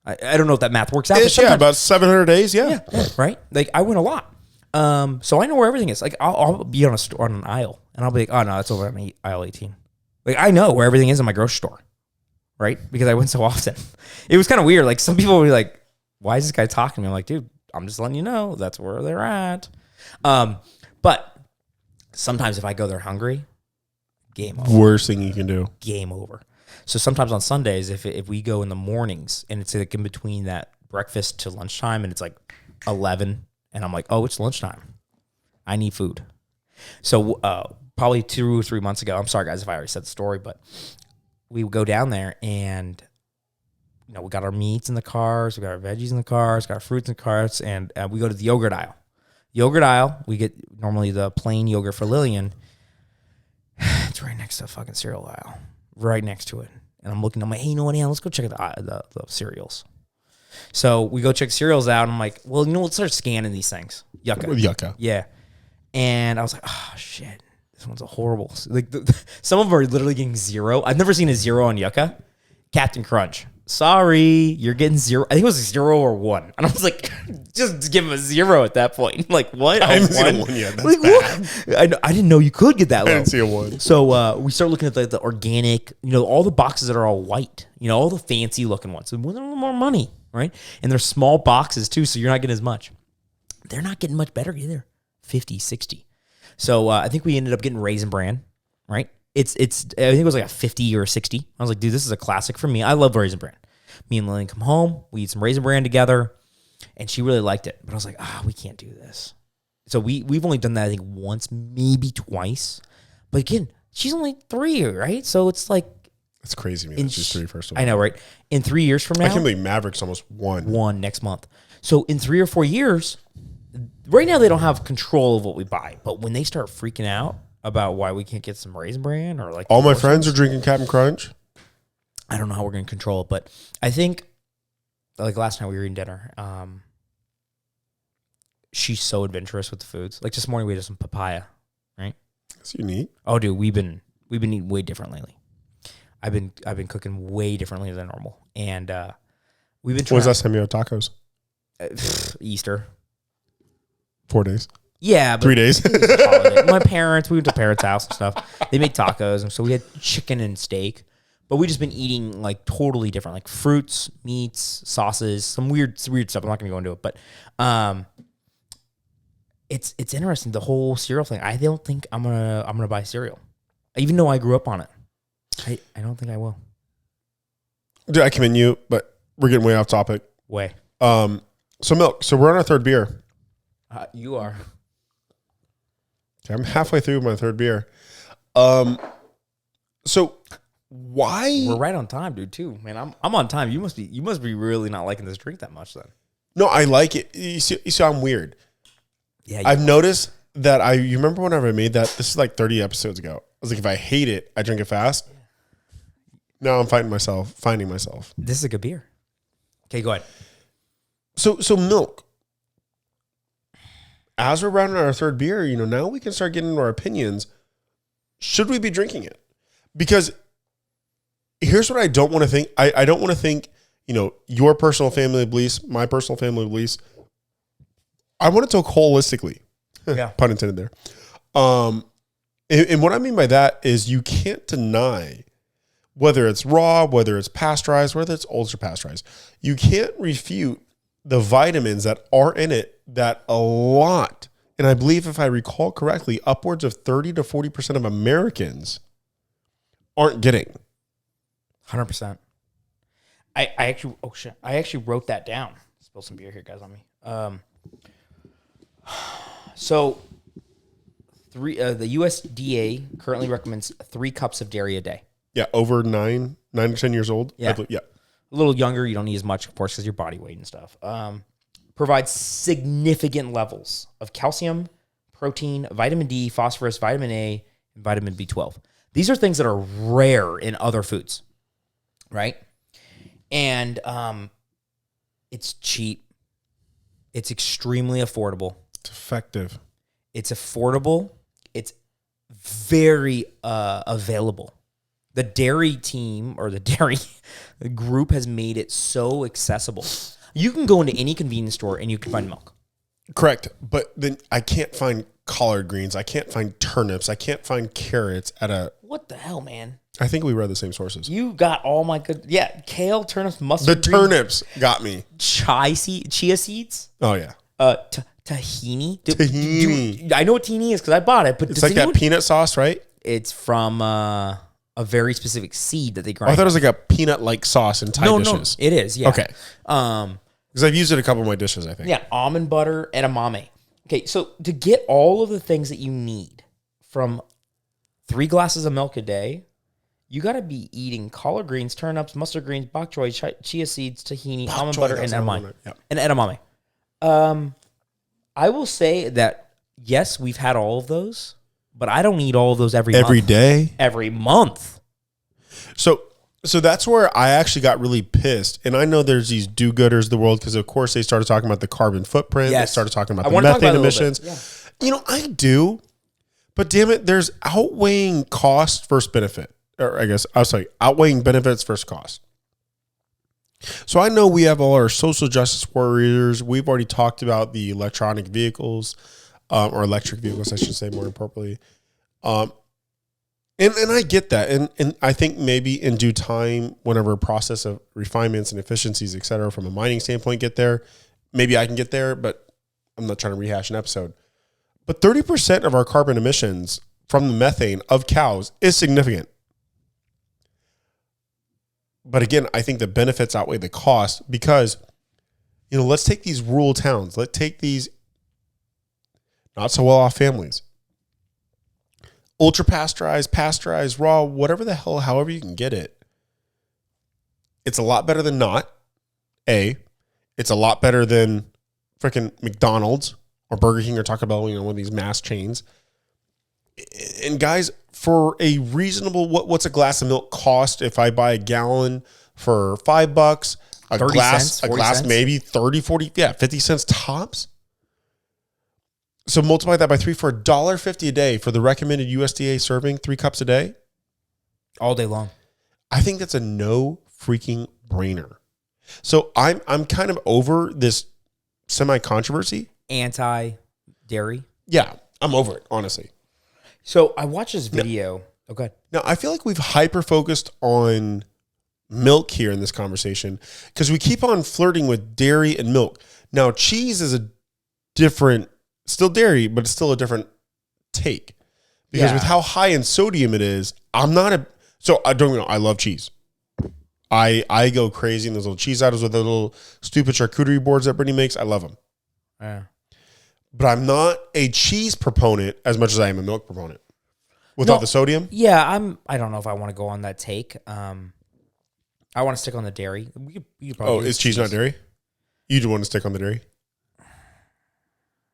I don't know if that math works out. About 700 days, yeah. Right? Like I went a lot. So I know where everything is. Like I'll be on an aisle and I'll be like, oh no, that's over at aisle 18. Like I know where everything is in my grocery store, right? Because I went so often. It was kind of weird. Like some people will be like, why is this guy talking to me? I'm like, dude, I'm just letting you know that's where they're at. But sometimes if I go there hungry, game over. Worst thing you can do. Game over. So sometimes on Sundays, if we go in the mornings and it's like in between that breakfast to lunchtime and it's like 11 and I'm like, oh, it's lunchtime. I need food. So probably 2 or 3 months ago, I'm sorry guys if I already said the story, but we would go down there and we got our meats in the cars, we got our veggies in the cars, got our fruits in the cars, and we go to the yogurt aisle. Yogurt aisle, we get normally the plain yogurt for Lillian. It's right next to the fucking cereal aisle. Right next to it. And I'm looking, I'm like, hey, you know what, let's go check the cereals. So we go check cereals out, and I'm like, well, let's start scanning these things. Yucca. With Yucca. Yeah. And I was like, oh, shit. This one's a horrible. Like some of them are literally getting 0. I've never seen a 0 on Yucca. Captain Crunch. Sorry, you're getting 0. I think it was 0 or 1. And I was like, just give him a 0 at that point. Like, what? I haven't seen a 1 yet. That's like, bad. what? I didn't know you could get that low. I didn't see a 1. So we start looking at the organic, all the boxes that are all white, all the fancy looking ones. So with a little more money, right? And they're small boxes too, so you're not getting as much. They're not getting much better either. 50, 60. So I think we ended up getting Raisin Bran, right? I think it was like a 50 or a 60. I was like, dude, this is a classic for me. I love Raisin Bran. Me and Lillian come home, we eat some Raisin Bran together, and she really liked it. But I was like, we can't do this. So we've only done that, I think, once, maybe twice. But again, she's only 3, right? So it's like... That's crazy, man. She's 3, first of all. I know, right? In 3 years from now... I can't believe Maverick's almost 1. 1 next month. So in 3 or 4 years, right now they don't have control of what we buy. But when they start freaking out about why we can't get some Raisin Bran or like... All my friends are drinking Captain Crunch. I don't know how we're going to control it, but I think, like last night we were eating dinner, she's so adventurous with the foods. Like this morning we had some papaya, right? That's unique. Oh, dude, we've been eating way different lately. I've been cooking way differently than normal, and we've been trying. When was last time you had tacos? Easter. 4 days. Yeah, but 3 days. My parents, we went to parents' house and stuff. They make tacos, and so we had chicken and steak. But we just been eating like totally different, like fruits, meats, sauces, some weird stuff. I'm not going to go into it, but it's interesting, the whole cereal thing. I don't think I'm gonna buy cereal, even though I grew up on it. I don't think I will. Dude, I commend you, but we're getting way off topic. Way. So milk. So we're on our 3rd beer. You are. Okay, I'm halfway through my 3rd beer. So. Why? We're right on time, dude. Too, man. I'm on time. You must be really not liking this drink that much, then. No, I like it. You see, I'm weird. Yeah, I've noticed that you remember whenever I made that? This is like 30 episodes ago. I was like, if I hate it, I drink it fast. Now I'm finding myself. This is a good beer. Okay, go ahead. So milk. As we're rounding our 3rd beer, now we can start getting into our opinions. Should we be drinking it? Because here's what I don't want to think. I don't want to think, your personal family beliefs, my personal family beliefs. I want to talk holistically. Yeah. Pun intended there. And what I mean by that is you can't deny whether it's raw, whether it's pasteurized, whether it's ultra pasteurized. You can't refute the vitamins that are in it that a lot, and I believe if I recall correctly, upwards of 30 to 40% of Americans aren't getting. 100%. I actually wrote that down. Spill some beer here, guys, on me. So the USDA currently recommends 3 cups of dairy a day. Yeah, over 9 to 10 years old. Yeah. Yeah. A little younger, you don't need as much, of course, because your body weight and stuff. Provides significant levels of calcium, protein, vitamin D, phosphorus, vitamin A, and vitamin B12. These are things that are rare in other foods, right? And it's cheap. It's extremely affordable. It's effective. It's affordable. It's very available. The dairy team or the dairy group has made it so accessible. You can go into any convenience store and you can find milk. Correct. But then I can't find collard greens. I can't find turnips. I can't find carrots at a... What the hell, man? I think we read the same sources. You got all my good... Yeah, kale, turnips, The mustard greens, turnips got me. chia seeds, Oh, yeah. tahini. Tahini. I know what tahini is because I bought it, but It's like that peanut sauce, right? It's from a very specific seed that they Oh, grind. I thought it was like a peanut-like sauce in Thai dishes. No, it is, yeah. Okay. Because I've used it in a couple of my dishes, I think. Yeah, almond butter, edamame. Okay, so to get all of the things that you need from 3 glasses of milk a day, you got to be eating collard greens, turnips, mustard greens, bok choy, chia seeds, tahini, almond butter, and edamame. Yep. And edamame. I will say that, yes, we've had all of those, but I don't eat all of those every month. day? Every month. So that's where I actually got really pissed. And I know there's these do-gooders of the world because, of course, they started talking about the carbon footprint. Yes. They started talking about I the wanna talk methane about it a little emissions. bit. You know, I do. But damn it, there's outweighing cost versus benefit. Or I guess, I'm sorry, outweighing benefits versus cost. So I know we have all our social justice warriors. We've already talked about the electronic vehicles, or electric vehicles, I should say more appropriately. And I get that. And I think maybe in due time, whenever a process of refinements and efficiencies, et cetera, from a mining standpoint get there, maybe I can get there, but I'm not trying to rehash an episode. But 30% of our carbon emissions from the methane of cows is significant. But again, I think the benefits outweigh the cost because, you know, let's take these rural towns. Let's take these not so well off families. Ultra pasteurized, raw, whatever the hell, however you can get it. It's a lot better than not. It's a lot better than freaking McDonald's or Burger King or Taco Bell, you know, one of these mass chains. And guys, for a reasonable, what's a glass of milk cost if I buy a gallon for $5? A 30 glass, cents, a 40 glass cents? maybe 30, 40, 50 cents tops. So multiply that by 3 for $1.50 a day for the recommended USDA serving, 3 cups a day. All day long. I think that's a no freaking brainer. So I'm kind of over this semi-controversy. Anti-dairy. Yeah, I'm over it, honestly. So I watched this video. Okay. Now, I feel like we've hyper-focused on milk here in this conversation because we keep on flirting with dairy and milk. Now, cheese is a different, still dairy, but it's still a different take. Because with how high in sodium it is, I'm not a... So, I don't know, I love cheese. I go crazy in those little cheese items with the little stupid charcuterie boards that Brittany makes. I love them. Yeah. But I'm not a cheese proponent as much as I am a milk proponent. Without the sodium? Yeah, I don't know if I want to go on that take. I want to stick on the dairy. We could probably Is cheese not dairy? You do want to stick on the dairy?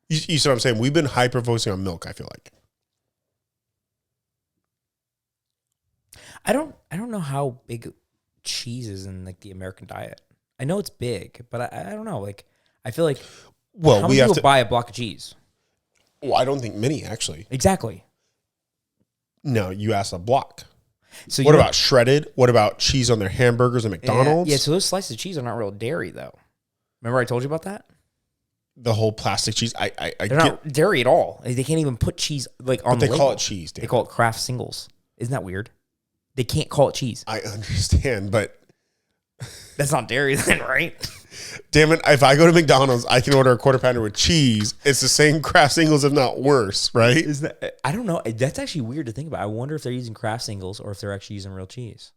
You see what I'm saying? We've been hyper-focusing on milk, I feel like. I don't know how big cheese is in like the American diet. I know it's big, but I don't know. Like I feel like how many people buy a block of cheese? Well, I don't think many actually. Exactly. No, you asked a block. So what about shredded? What about cheese on their hamburgers at McDonald's? Yeah, so those slices of cheese are not real dairy though. Remember I told you about that? The whole plastic cheese. They're not dairy at all. They can't even put cheese like on the label. They call it cheese. They call it Kraft singles. Isn't that weird? They can't call it cheese. I understand, but that's not dairy then, right? Damn it. If I go to McDonald's, I can order a quarter pounder with cheese. It's the same Kraft singles, if not worse, right? Is that? I don't know. That's actually weird to think about. I wonder if they're using Kraft singles or if they're actually using real cheese.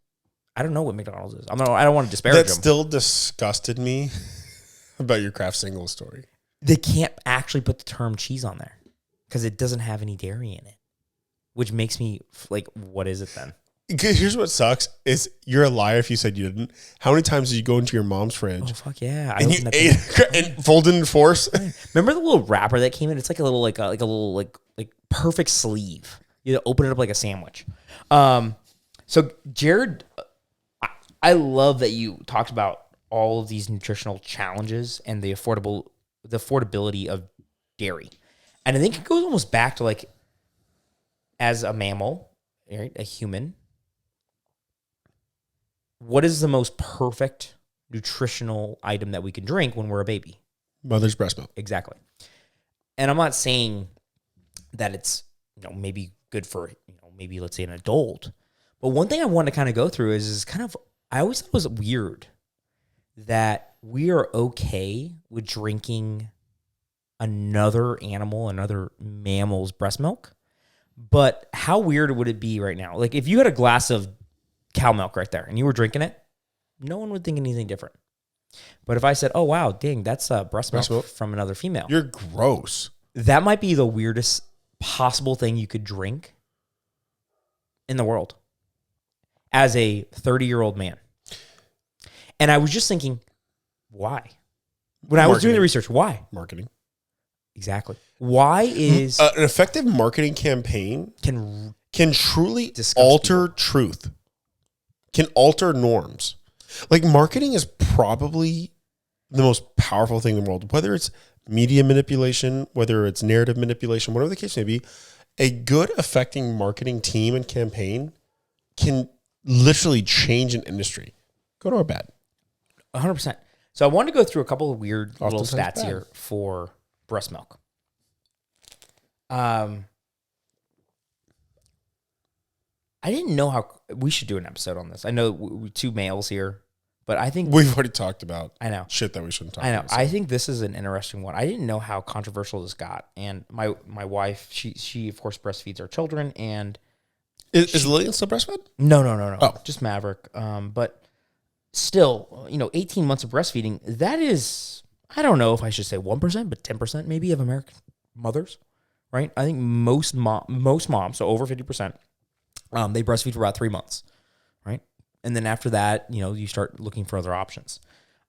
I don't know what McDonald's is. I don't want to disparage them. That still disgusted me about your Kraft singles story. They can't actually put the term cheese on there because it doesn't have any dairy in it, which makes me like, what is it then? Here's what sucks is you're a liar if you said you didn't. How many times did you go into your mom's fridge? Oh fuck yeah! And you ate and folded in force. Remember the little wrapper that came in? It's like a little like a little perfect sleeve. You open it up like a sandwich. So Jared, I love that you talked about all of these nutritional challenges and the affordability of dairy, and I think it goes almost back to like as a mammal, right, a human. What is the most perfect nutritional item that we can drink when we're a baby? Mother's breast milk. Exactly. And I'm not saying that it's, maybe good for, maybe let's say an adult. But one thing I want to kind of go through is kind of, I always thought it was weird that we are okay with drinking another mammal's breast milk. But how weird would it be right now? Like if you had a glass of cow milk right there and you were drinking it, no one would think anything different. But if I said, oh, wow, dang, that's breast milk from another female. You're gross. That might be the weirdest possible thing you could drink in the world as a 30-year-old man. And I was just thinking, why? When I was doing the research, why? Marketing. Exactly. Why is... an effective marketing campaign can truly alter truth, can alter norms. Like marketing is probably the most powerful thing in the world, whether it's media manipulation, whether it's narrative manipulation, whatever the case may be. A good, affecting marketing team and campaign can literally change an industry. Good or bad. 100%. So I want to go through a couple of weird little Oftentimes stats here for breast milk. I didn't know how we should do an episode on this. I know we two males here, but I think we've already talked about. I know shit that we shouldn't talk. I know. About, so. I think this is an interesting one. I didn't know how controversial this got, and my wife, she of course breastfeeds our children, and is Lillian still breastfed? No, Oh. Just Maverick. But still, 18 months of breastfeeding. That is, I don't know if I should say 1%, but 10% maybe of American mothers, right? I think most moms, so over 50%. They breastfeed for about 3 months, right? And then after that, you start looking for other options.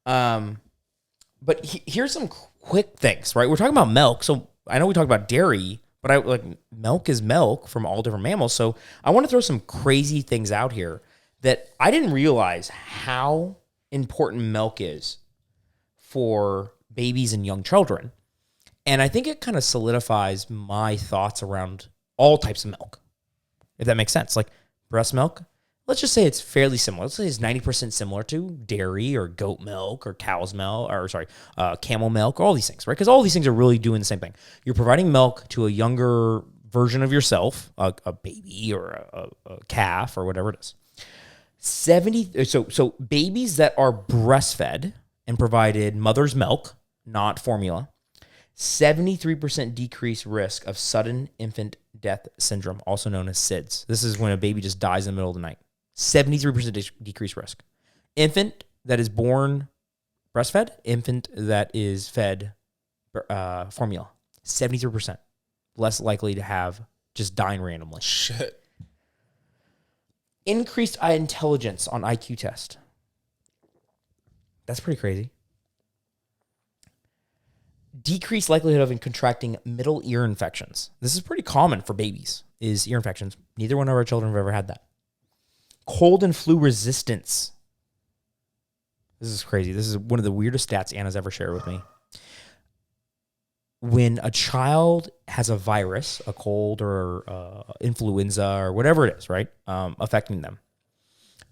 But here's some quick things, right? We're talking about milk. So I know we talk about dairy, but milk is milk from all different mammals. So I want to throw some crazy things out here that I didn't realize how important milk is for babies and young children. And I think it kind of solidifies my thoughts around all types of milk. If that makes sense. Like breast milk, let's just say it's fairly similar. Let's say it's 90% similar to dairy or goat milk or cow's milk, camel milk, all these things, right? Because all these things are really doing the same thing. You're providing milk to a younger version of yourself, a baby or a calf or whatever it is. So babies that are breastfed and provided mother's milk, not formula, 73% decreased risk of sudden infant death syndrome, also known as SIDS. This is when a baby just dies in the middle of the night. 73% decreased risk. Infant that is born breastfed, infant that is fed formula, 73% less likely to have just dying randomly. Shit. Increased intelligence on IQ test. That's pretty crazy. Decreased likelihood of contracting middle ear infections. This is pretty common for babies, is ear infections. Neither one of our children have ever had that. Cold and flu resistance. This is crazy. This is one of the weirdest stats Anna's ever shared with me. When a child has a virus, a cold or influenza or whatever it is, right, affecting them,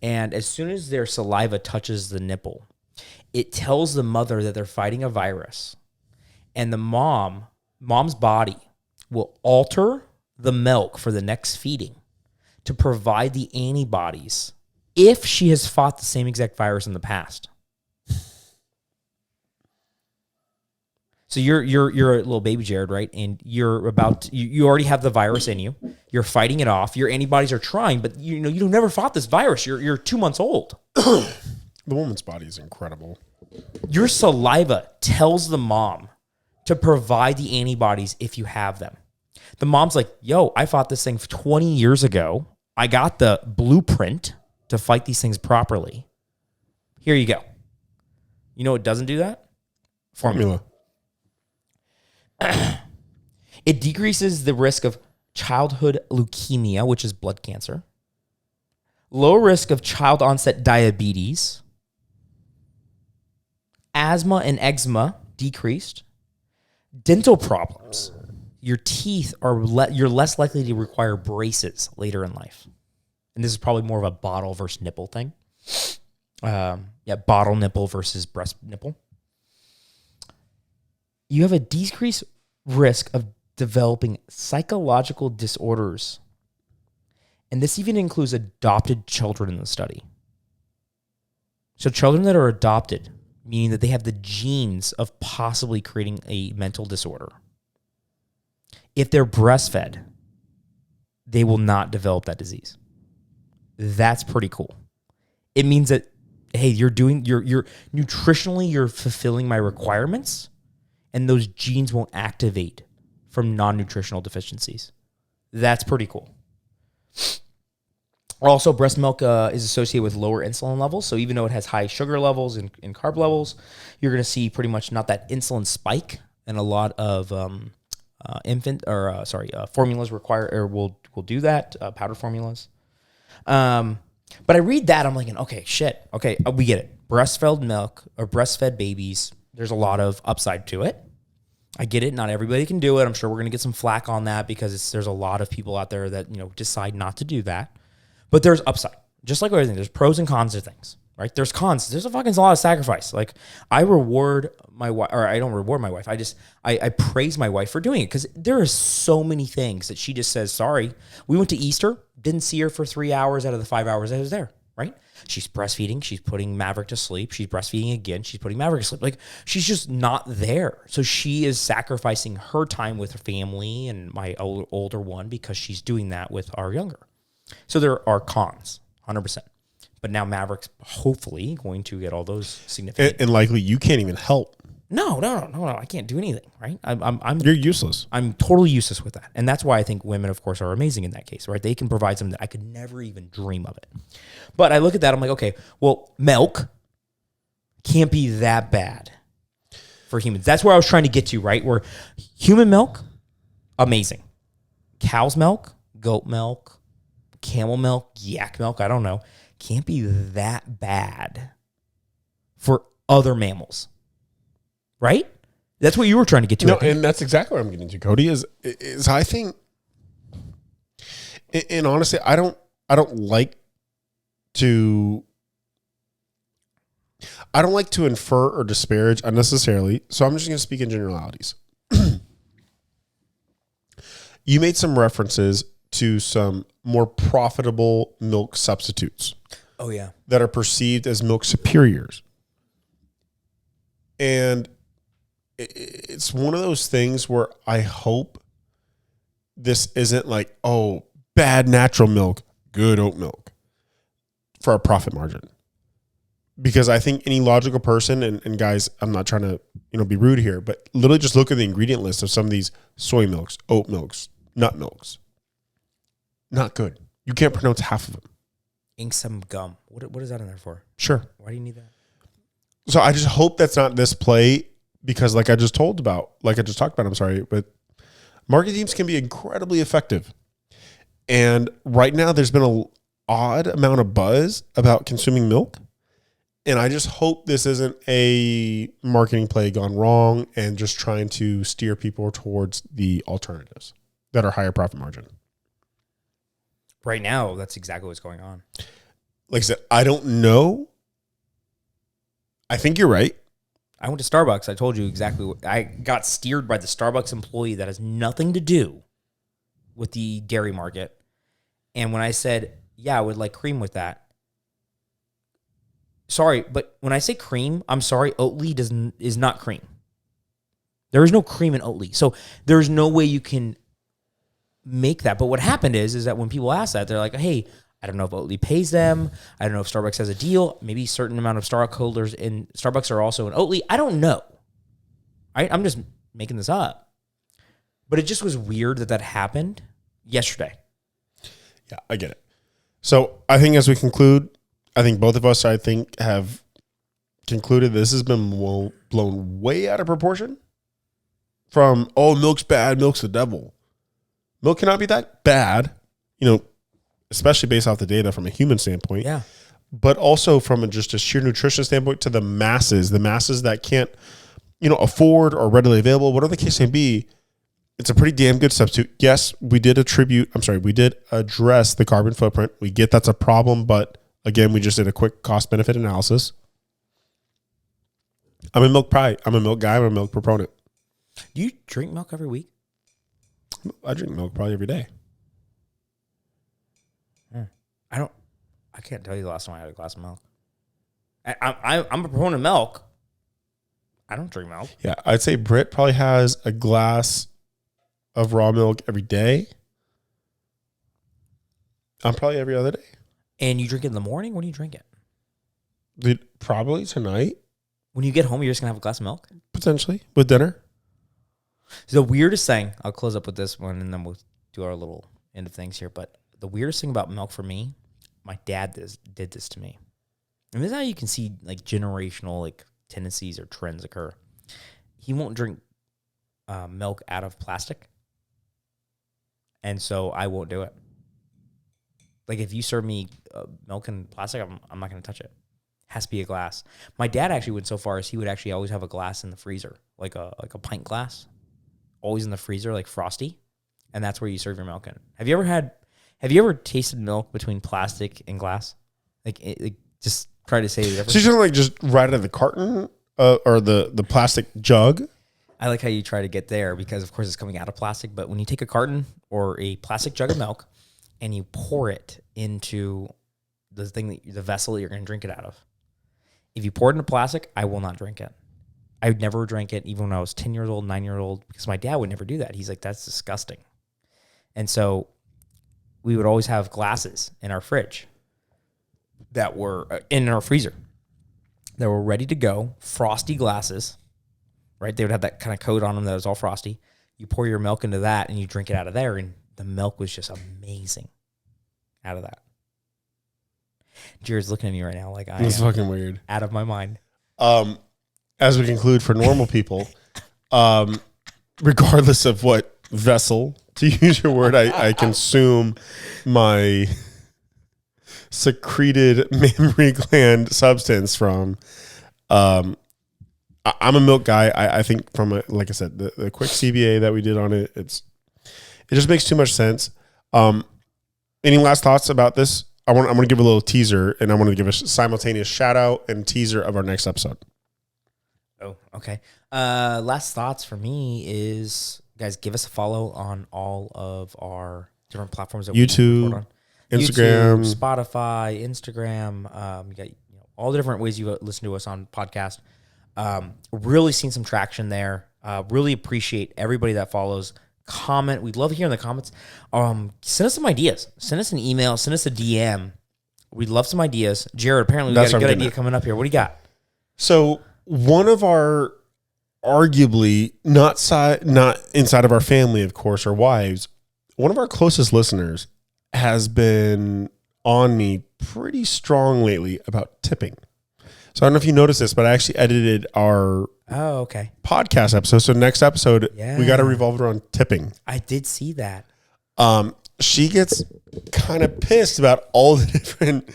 and as soon as their saliva touches the nipple, it tells the mother that they're fighting a virus. And the mom's body will alter the milk for the next feeding to provide the antibodies if she has fought the same exact virus in the past. So you're a little baby, Jared, right? And you're you already have the virus in you. You're fighting it off. Your antibodies are trying, but you've never fought this virus. You're 2 months old. The woman's body is incredible. Your saliva tells the mom to provide the antibodies if you have them. The mom's like, yo, I fought this thing 20 years ago. I got the blueprint to fight these things properly. Here you go. You know what doesn't do that? Formula. It decreases the risk of childhood leukemia, which is blood cancer. Low risk of child-onset diabetes. Asthma and eczema decreased. Dental problems. Your teeth are you're less likely to require braces later in life. And this is probably more of a bottle versus nipple thing. Bottle nipple versus breast nipple. You have a decreased risk of developing psychological disorders. And this even includes adopted children in the study. So children that are adopted, meaning that they have the genes of possibly creating a mental disorder. If they're breastfed, they will not develop that disease. That's pretty cool. It means that, hey, you're nutritionally, you're fulfilling my requirements, and those genes won't activate from non-nutritional deficiencies. That's pretty cool. Also, breast milk is associated with lower insulin levels. So even though it has high sugar levels and carb levels, you're going to see pretty much not that insulin spike, and a lot of formulas require or will do that, powder formulas. But I read that, I'm like, okay, shit. Okay, we get it. Breastfed milk or breastfed babies, there's a lot of upside to it. I get it. Not everybody can do it. I'm sure we're going to get some flack on that because there's a lot of people out there that, decide not to do that. But there's upside. Just like everything, there's pros and cons to things, right? There's cons. There's a lot of sacrifice. Like, I reward my wife, or I don't reward my wife. I praise my wife for doing it because there are so many things that she just says, sorry. We went to Easter, didn't see her for 3 hours out of the 5 hours I was there, right? She's breastfeeding. She's putting Maverick to sleep. She's breastfeeding again. She's putting Maverick to sleep. Like, she's just not there. So she is sacrificing her time with her family and my older one because she's doing that with our younger. So there are cons, 100%. But now Maverick's hopefully going to get all those significant. And likely you can't even help. No. I can't do anything, right? You're useless. I'm totally useless with that. And that's why I think women, of course, are amazing in that case, right? They can provide something that I could never even dream of it. But I look at that, I'm like, okay, well, milk can't be that bad for humans. That's where I was trying to get to, right? Where human milk, amazing. Cow's milk, goat milk, camel milk, yak milk, I don't know, can't be that bad for other mammals. Right? That's what you were trying to get to. No, and that's exactly what I'm getting to, Cody, is I think, and honestly, I don't like to infer or disparage unnecessarily. So I'm just going to speak in generalities. You made some references to some more profitable milk substitutes. Oh, yeah. That are perceived as milk superiors. And it's one of those things where I hope this isn't like, oh, bad natural milk, good oat milk for a profit margin. Because I think any logical person, and guys, I'm not trying to be rude here, but literally just look at the ingredient list of some of these soy milks, oat milks, nut milks. Not good. You can't pronounce half of them. Ink some gum. What is that in there for? Sure. Why do you need that? So I just hope that's not this play, because like I just talked about, but marketing teams can be incredibly effective. And right now there's been an odd amount of buzz about consuming milk. And I just hope this isn't a marketing play gone wrong and just trying to steer people towards the alternatives that are higher profit margin. Right now, that's exactly what's going on. Like I said, I don't know. I think you're right. I went to Starbucks. I told you exactly what I got steered by the Starbucks employee that has nothing to do with the dairy market. And when I said, yeah, I would like cream with that. Sorry, but when I say cream, I'm sorry, Oatly is not cream. There is no cream in Oatly. So there's no way you can make that. But what happened is that when people ask that, they're like, hey, I don't know if Oatly pays them. I don't know if Starbucks has a deal. Maybe a certain amount of Starbucks holders in Starbucks are also in Oatly. I don't know. I'm just making this up. But it just was weird that happened yesterday. Yeah, I get it. So I think as we conclude, I think both of us, have concluded this has been blown way out of proportion from, oh, milk's bad, milk's the devil. Milk cannot be that bad, especially based off the data from a human standpoint. Yeah. But also from just a sheer nutrition standpoint to the masses that can't, afford or readily available, whatever the case may be. It's a pretty damn good substitute. Yes, we did address the carbon footprint. We get that's a problem, but again, we just did a quick cost-benefit analysis. I'm a milk guy. I'm a milk proponent. Do you drink milk every week? I drink milk probably every day. I can't tell you the last time I had a glass of milk. I'm a proponent of milk. I don't drink milk. Yeah, I'd say Britt probably has a glass of raw milk every day. I'm probably every other day. And you drink it in the morning? When do you drink it? Dude, probably tonight, When you get home, you're just going to have a glass of milk? potentially, with dinner. The weirdest thing, I'll close up with this one and then we'll do our little end of things here. But the weirdest thing about milk for me, my dad did this to me. And this is how you can see like generational like tendencies or trends occur. He won't drink milk out of plastic. And so I won't do it. Like if you serve me milk in plastic, I'm not going to touch it. Has to be a glass. My dad actually went so far as he would actually always have a glass in the freezer, like a pint glass, always in the freezer, like frosty, and that's where you serve your milk in. Have you ever tasted milk between plastic and glass? Like just try to say the difference. So you're talking like just right out of the carton or the plastic jug? I like how you try to get there because of course it's coming out of plastic, but when you take a carton or a plastic jug of milk and you pour it into the vessel that you're going to drink it out of. If you pour it into plastic, I will not drink it. I would never drink it even when I was 10 years old, 9 years old, because my dad would never do that. He's like, that's disgusting. And so we would always have glasses in our fridge that were in our freezer that were ready to go, frosty glasses, right? They would have that kind of coat on them that was all frosty. You pour your milk into that and you drink it out of there, and the milk was just amazing out of that. Jared's looking at me right now like I It's am fucking weird. out of my mind. As we conclude for normal people, regardless of what vessel, to use your word, I consume my secreted mammary gland substance from. I'm a milk guy. I think from like I said, the quick CBA that we did on it, it just makes too much sense. Any last thoughts about this? I'm going to give a little teaser, and I want to give a simultaneous shout out and teaser of our next episode. Oh, okay. Last thoughts for me is, guys, give us a follow on all of our different platforms that YouTube, we record on. Instagram, YouTube, Spotify, Instagram. You got all the different ways you listen to us on podcast. Really seen some traction there. Really appreciate everybody that follows. Comment. We'd love hearing the comments. Send us some ideas. Send us an email. Send us a DM. We'd love some ideas. Jared, apparently we got a good idea coming up here. What do you got? So one of our arguably not inside of our family, of course, our wives, one of our closest listeners has been on me pretty strong lately about tipping. So I don't know if you noticed this, but I actually edited our podcast episode. So next episode, we got to revolve around tipping. I did see that. She gets kind of pissed about all the different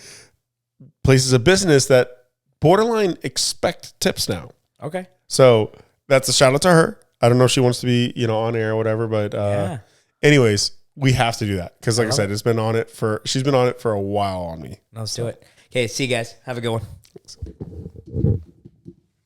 places of business that borderline expect tips now. Okay. So that's a shout out to her. I don't know if she wants to be, on air or whatever, but anyways, we have to do that. Cause like I said, she's been on it for a while on me. Let's do it. Okay. See you guys. Have a good one.